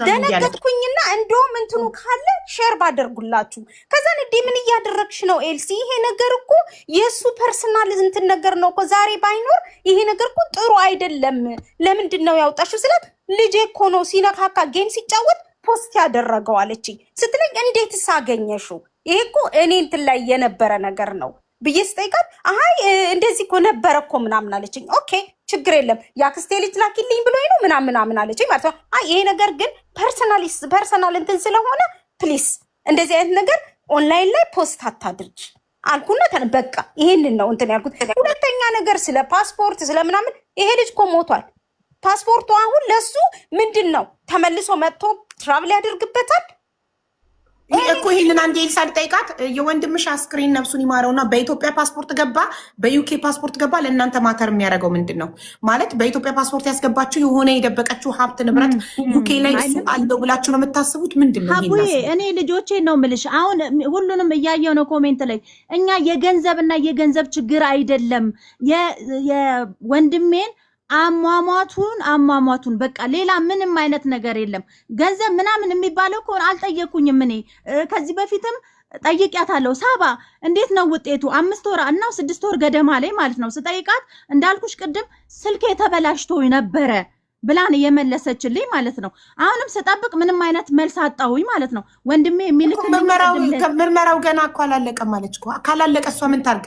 ደነገጥኩኝና እንደውም እንትኑ ካለ ሼር ባደርጉላችሁ። ከዛ እንዴ ምን እያደረግሽ ነው ኤልሲ? ይሄ ነገር እኮ የእሱ ፐርሰናል እንትን ነገር ነው እኮ ዛሬ ባይኖር ይሄ ነገር እኮ ጥሩ አይደለም። ለምንድን ነው ያወጣሽው ስላት ልጄ እኮ ነው ሲነካካ ጌም ሲጫወት ፖስት ያደረገው አለችኝ። ስትለኝ እንዴት ሳገኘሽው? ይሄ እኮ እኔ እንትን ላይ የነበረ ነገር ነው ብዬ ስጠይቃት አይ እንደዚህ እኮ ነበረ እኮ ምናምን አለችኝ። ኦኬ ችግር የለም የአክስቴ ልጅ ላኪልኝ ብሎ ነው ምናምን አለችኝ ማለት ነው። አይ ይሄ ነገር ግን ፐርሰናል እንትን ስለሆነ ፕሊስ እንደዚህ አይነት ነገር ኦንላይን ላይ ፖስት አታድርጊ አልኩና በቃ ይሄንን ነው እንትን ያልኩት። ሁለተኛ ነገር ስለ ፓስፖርት ስለምናምን ይሄ ልጅ እኮ ሞቷል። ፓስፖርቱ አሁን ለሱ ምንድን ነው ተመልሶ መጥቶ ትራቭል ያደርግበታል እኮ። ይሄንን አንዴ ኤልሳ ልጠይቃት። የወንድምሽ አስክሬን ነፍሱን ይማረውና በኢትዮጵያ ፓስፖርት ገባ፣ በዩኬ ፓስፖርት ገባ። ለእናንተ ማተር የሚያደርገው ምንድን ነው ማለት? በኢትዮጵያ ፓስፖርት ያስገባችሁ የሆነ የደበቀችው ሀብት ንብረት ዩኬ ላይ እሱ አለው ብላችሁ ነው የምታስቡት? ምንድን ነው አቡዬ? እኔ ልጆቼን ነው የምልሽ። አሁን ሁሉንም እያየው ነው ኮሜንት ላይ። እኛ የገንዘብና የገንዘብ ችግር አይደለም የወንድሜን አሟሟቱን በቃ ሌላ ምንም አይነት ነገር የለም። ገንዘብ ምናምን የሚባለው እኮ አልጠየኩኝም። እኔ ከዚህ በፊትም ጠይቂያታለሁ። ሳባ እንዴት ነው ውጤቱ? 5 ወር እና 6 ወር ገደማ ላይ ማለት ነው ስጠይቃት፣ እንዳልኩሽ ቅድም ስልክ የተበላሽቶ ነበረ ብላን የመለሰችልኝ ማለት ነው። አሁንም ስጠብቅ ምንም አይነት መልስ አጣሁኝ ማለት ነው። ወንድሜ የሚልክልኝ ምርመራው ገና እኮ አላለቀም ማለች እኮ። ካላለቀ እሷ ምን ታርግ?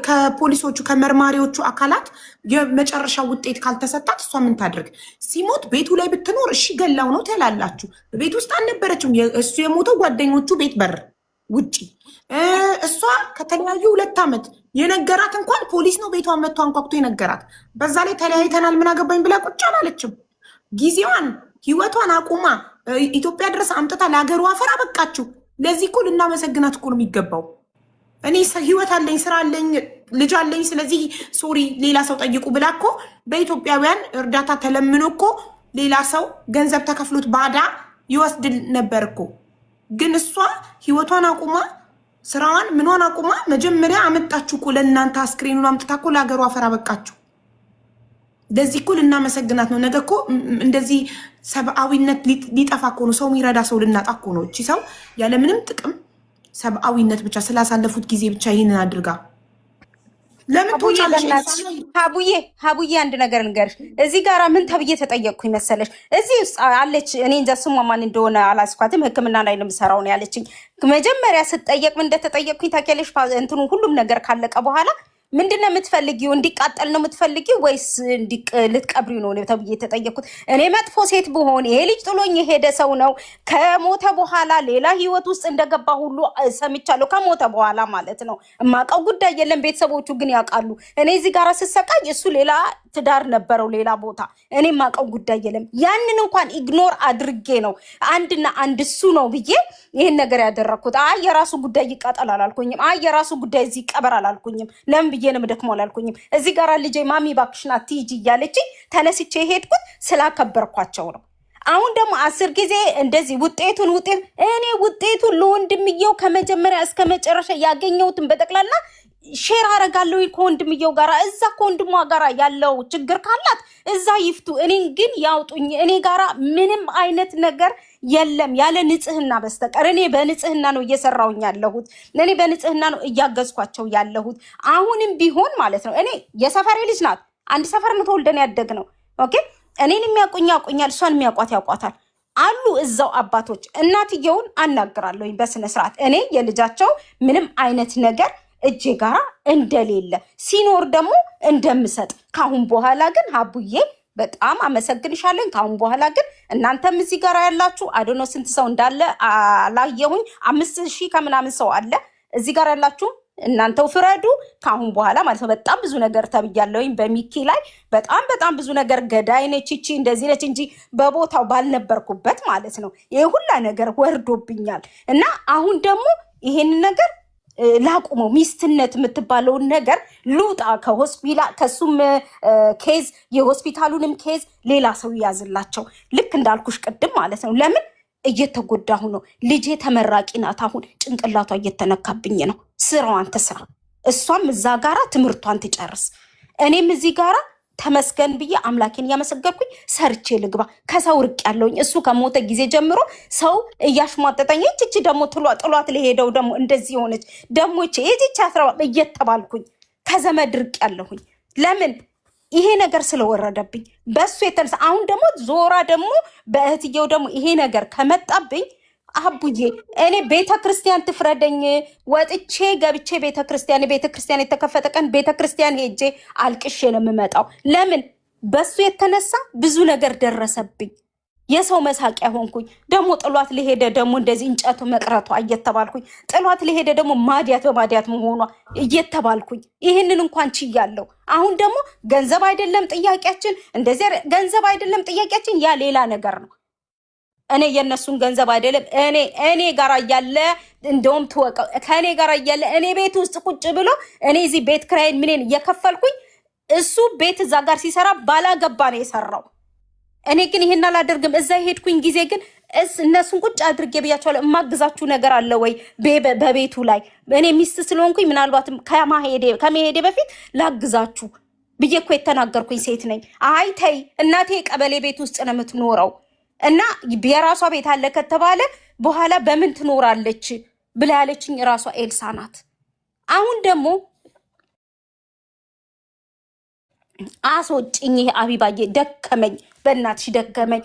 ከፖሊሶቹ ከመርማሪዎቹ አካላት የመጨረሻው ውጤት ካልተሰጣት እሷ ምን ታድርግ? ሲሞት ቤቱ ላይ ብትኖር እሺ ገላው ነው ትላላችሁ። ቤት ውስጥ አልነበረችም። እሱ የሞተው ጓደኞቹ ቤት በር ውጪ። እሷ ከተለያዩ 2 ዓመት የነገራት እንኳን ፖሊስ ነው ቤቷን መጥቶ አንኳኩቶ የነገራት። በዛ ላይ ተለያይተናል ምን አገባኝ ብላ ቁጭ አላለችም። ጊዜዋን ህይወቷን አቁማ ኢትዮጵያ ድረስ አምጥታ ለሀገሩ አፈር አበቃችሁ። ለዚህ እኮ ልናመሰግናት እኮ ነው የሚገባው። እኔ ህይወት አለኝ፣ ስራ አለኝ፣ ልጅ አለኝ፣ ስለዚህ ሶሪ ሌላ ሰው ጠይቁ ብላ እኮ በኢትዮጵያውያን እርዳታ ተለምኖ እኮ ሌላ ሰው ገንዘብ ተከፍሎት ባዳ ይወስድ ነበር እኮ። ግን እሷ ህይወቷን አቁማ ስራዋን ምኗን አቁማ መጀመሪያ አመጣችሁ እኮ ለእናንተ አስክሬኑን አምጥታ እኮ ለሀገሩ አፈር አበቃችሁ። ለዚህ እኮ ልናመሰግናት ነው። ነገ እኮ እንደዚህ ሰብአዊነት ሊጠፋ እኮ ነው። ሰው የሚረዳ ሰው ልናጣ እኮ ነው። እቺ ሰው ያለምንም ጥቅም ሰብአዊነት ብቻ ስላሳለፉት ጊዜ ብቻ ይህንን አድርጋ ለምን ትወጫለሽ? ሀቡዬ አንድ ነገር ንገርሽ። እዚህ ጋራ ምን ተብዬ ተጠየቅኩኝ መሰለሽ? እዚህ ውስጥ አለች፣ እኔ እንጃ ስሟ ማን እንደሆነ አላስኳትም። ሕክምና ላይ ነው የምሰራው ነው ያለችኝ። መጀመሪያ ስጠየቅ ምን እንደተጠየቅኩኝ ታውቂያለሽ? እንትኑ ሁሉም ነገር ካለቀ በኋላ ምንድነው የምትፈልጊው? እንዲቃጠል ነው የምትፈልጊው ወይስ ልትቀብሪው ነው ተብዬ የተጠየቅኩት። እኔ መጥፎ ሴት ብሆን ይሄ ልጅ ጥሎኝ የሄደ ሰው ነው ከሞተ በኋላ ሌላ ህይወት ውስጥ እንደገባ ሁሉ ሰምቻለሁ። ከሞተ በኋላ ማለት ነው። የማውቀው ጉዳይ የለም። ቤተሰቦቹ ግን ያውቃሉ። እኔ እዚህ ጋር ስሰቃይ እሱ ሌላ ትዳር ነበረው ሌላ ቦታ። እኔ የማውቀው ጉዳይ የለም። ያንን እንኳን ኢግኖር አድርጌ ነው አንድና አንድ እሱ ነው ብዬ ይህን ነገር ያደረግኩት። አይ የራሱ ጉዳይ ይቃጠል አላልኩኝም። አይ የራሱ ጉዳይ እዚህ ይቀበር አላልኩኝም። ለምን ብዬ ነው የምደክመው አላልኩኝም። እዚህ ጋር ልጄ ማሚ እባክሽ ና ትሂጂ እያለችኝ ተነስቼ የሄድኩት ስላከበርኳቸው ነው። አሁን ደግሞ 10 ጊዜ እንደዚህ እኔ ውጤቱን ለወንድምየው ከመጀመሪያ እስከ መጨረሻ ያገኘሁትን በጠቅላላ ሼር አረጋለሁ ከወንድምየው ጋራ። እዛ ከወንድሟ ጋራ ያለው ችግር ካላት እዛ ይፍቱ፣ እኔን ግን ያውጡኝ። እኔ ጋራ ምንም አይነት ነገር የለም ያለ ንጽህና በስተቀር። እኔ በንጽህና ነው እየሰራውኝ ያለሁት። እኔ በንጽህና ነው እያገዝኳቸው ያለሁት። አሁንም ቢሆን ማለት ነው። እኔ የሰፈሬ ልጅ ናት። አንድ ሰፈር ነው ተወልደን ያደግነው። ኦኬ እኔን የሚያውቁኝ ያውቁኛል፣ እሷን የሚያውቋት ያውቋታል አሉ እዛው አባቶች። እናትየውን አናግራለሁኝ በስነ ስርዓት። እኔ የልጃቸው ምንም አይነት ነገር እጄ ጋራ እንደሌለ ሲኖር ደግሞ እንደምሰጥ። ካሁን በኋላ ግን ሀቡዬ በጣም አመሰግንሻለን። ካሁን በኋላ ግን እናንተም እዚህ ጋራ ያላችሁ አዶኖ ስንት ሰው እንዳለ አላየሁኝ። 5000 ከምናምን ሰው አለ እዚህ ጋር ያላችሁ እናንተው ፍረዱ። ካሁን በኋላ ማለት ነው። በጣም ብዙ ነገር ተብያለሁኝ በሚኪ ላይ በጣም ብዙ ነገር። ገዳይ ነች እቺ እንደዚህ ነች እንጂ በቦታው ባልነበርኩበት ማለት ነው። ይሄ ሁላ ነገር ወርዶብኛል እና አሁን ደግሞ ይሄን ነገር ላቁመው። ሚስትነት የምትባለውን ነገር ሉጣ ከሆስፒታል ከሱም ኬዝ የሆስፒታሉንም ኬዝ ሌላ ሰው ያዝላቸው። ልክ እንዳልኩሽ ቅድም ማለት ነው። ለምን እየተጎዳሁ ነው። ልጄ ተመራቂ ናት። አሁን ጭንቅላቷ እየተነካብኝ ነው። ስራዋን ትስራ፣ እሷም እዛ ጋራ ትምህርቷን ትጨርስ፣ እኔም እዚህ ጋራ ተመስገን ብዬ አምላኬን እያመሰገንኩኝ ሰርቼ ልግባ። ከሰው ርቅ ያለውኝ እሱ ከሞተ ጊዜ ጀምሮ ሰው እያሽሟጠጠኝ እቺ ደግሞ ጥሏት ለሄደው ደግሞ እንደዚህ ሆነች ደግሞ እቺ አስራ እየተባልኩኝ ከዘመድ ርቅ ያለሁኝ። ለምን ይሄ ነገር ስለወረደብኝ በሱ የተነሳ። አሁን ደግሞ ዞራ ደግሞ በእህትየው ደግሞ ይሄ ነገር ከመጣብኝ አቡዬ እኔ ቤተክርስቲያን ትፍረደኝ። ወጥቼ ገብቼ ቤተክርስቲያን የተከፈተ ቀን ቤተክርስቲያን ሄጄ አልቅሼ ነው የምመጣው። ለምን በሱ የተነሳ ብዙ ነገር ደረሰብኝ። የሰው መሳቂያ ሆንኩኝ። ደግሞ ጥሏት ለሄደ ደግሞ እንደዚህ እንጨቱ መቅረቷ እየተባልኩኝ ጥሏት ለሄደ ደግሞ ማዲያት በማዲያት መሆኗ እየተባልኩኝ ይህንን እንኳን ችያለሁ። አሁን ደግሞ ገንዘብ አይደለም ጥያቄያችን፣ እንደዚህ ገንዘብ አይደለም ጥያቄያችን፣ ያ ሌላ ነገር ነው። እኔ የነሱን ገንዘብ አይደለም እኔ ጋር እያለ እንደውም ትወቀው ከኔ ጋር እያለ እኔ ቤት ውስጥ ቁጭ ብሎ እኔ እዚህ ቤት ክራይን ምንን እየከፈልኩኝ እሱ ቤት እዛ ጋር ሲሰራ ባላገባ ነው የሰራው። እኔ ግን ይሄን አላደርግም። እዛ ሄድኩኝ ጊዜ ግን እነሱን ቁጭ አድርጌ ብያቸዋለሁ። እማግዛችሁ ነገር አለ ወይ በቤቱ ላይ እኔ ሚስት ስለሆንኩኝ ምናልባትም ከመሄዴ በፊት ላግዛችሁ ብዬ እኮ የተናገርኩኝ ሴት ነኝ። አይ ተይ እናቴ ቀበሌ ቤት ውስጥ ነው የምትኖረው እና የራሷ ቤት አለ ከተባለ በኋላ በምን ትኖራለች ብላ ያለችኝ ራሷ ኤልሳ ናት። አሁን ደግሞ አስወጭኝ አቢባዬ ደከመኝ፣ በእናትሽ ደከመኝ።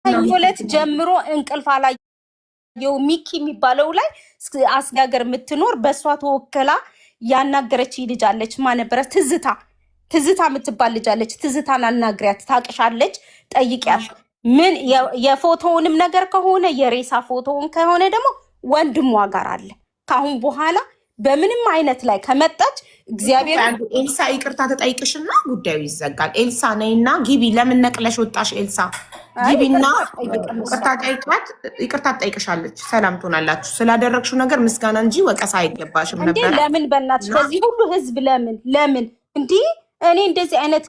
ከሰኞለት ጀምሮ እንቅልፍ አላየው። ሚኪ የሚባለው ላይ አስጋገር የምትኖር በእሷ ተወክላ ያናገረች ልጅ አለች። ማን ነበረ? ትዝታ የምትባል ልጅ አለች። ትዝታን አናግሪያት፣ ታቅሻለች፣ ጠይቂያት። ምን የፎቶውንም ነገር ከሆነ የሬሳ ፎቶውን ከሆነ ደግሞ ወንድሟ ጋር አለ። ካሁን በኋላ በምንም አይነት ላይ ከመጣች እግዚአብሔር ኤልሳ ይቅርታ ተጠይቅሽና ጉዳዩ ይዘጋል። ኤልሳ ነይና ግቢ። ለምን ነቅለሽ ወጣሽ? ኤልሳ ግቢና ይቅርታ ጠይቃት። ይቅርታ ትጠይቅሻለች። ሰላም ትሆናላችሁ። ስላደረግሽው ነገር ምስጋና እንጂ ወቀሳ አይገባሽም ነበር። ለምን በእናትሽ ከዚህ ሁሉ ህዝብ ለምን እንዲህ እኔ እንደዚህ አይነት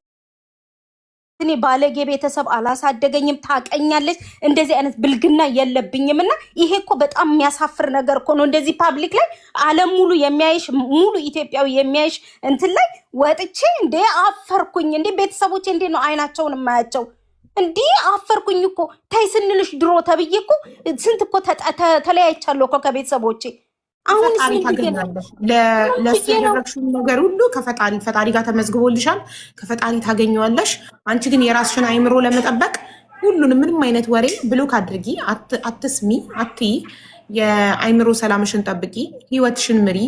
እኔ ባለጌ ቤተሰብ አላሳደገኝም። ታቀኛለች። እንደዚህ አይነት ብልግና የለብኝም። እና ይሄ እኮ በጣም የሚያሳፍር ነገር እኮ ነው። እንደዚህ ፓብሊክ ላይ ዓለም ሙሉ የሚያይሽ ሙሉ ኢትዮጵያዊ የሚያይሽ እንትን ላይ ወጥቼ እንዴ አፈርኩኝ። እንዴ ቤተሰቦቼ እንዴ ነው አይናቸውን የማያቸው? እንዴ አፈርኩኝ እኮ ታይ ስንልሽ ድሮ ተብዬ እኮ ስንት እኮ ተለያይቻለሁ እኮ ከቤተሰቦቼ። አሁን ለሱ ያደረግሽው ነገር ሁሉ ፈጣሪ ጋር ተመዝግቦልሻል። ከፈጣሪ ታገኘዋለሽ። አንቺ ግን የራስሽን አይምሮ ለመጠበቅ ሁሉንም ምንም አይነት ወሬ ብሎክ አድርጊ። አትስሚ፣ አትይ። የአይምሮ ሰላምሽን ጠብቂ። ህይወትሽን ምሪ።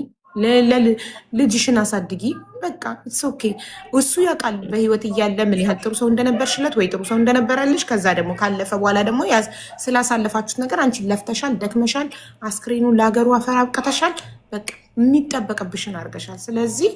ልጅሽን አሳድጊ። በቃ ኦኬ። እሱ ያውቃል በህይወት እያለ ምን ያህል ጥሩ ሰው እንደነበርሽለት ወይ ጥሩ ሰው እንደነበረልሽ። ከዛ ደግሞ ካለፈ በኋላ ደግሞ ስላሳለፋችሁት ነገር አንቺ ለፍተሻል፣ ደክመሻል፣ አስክሬኑን ለሀገሩ አፈር አብቅተሻል። በቃ የሚጠበቅብሽን አድርገሻል። ስለዚህ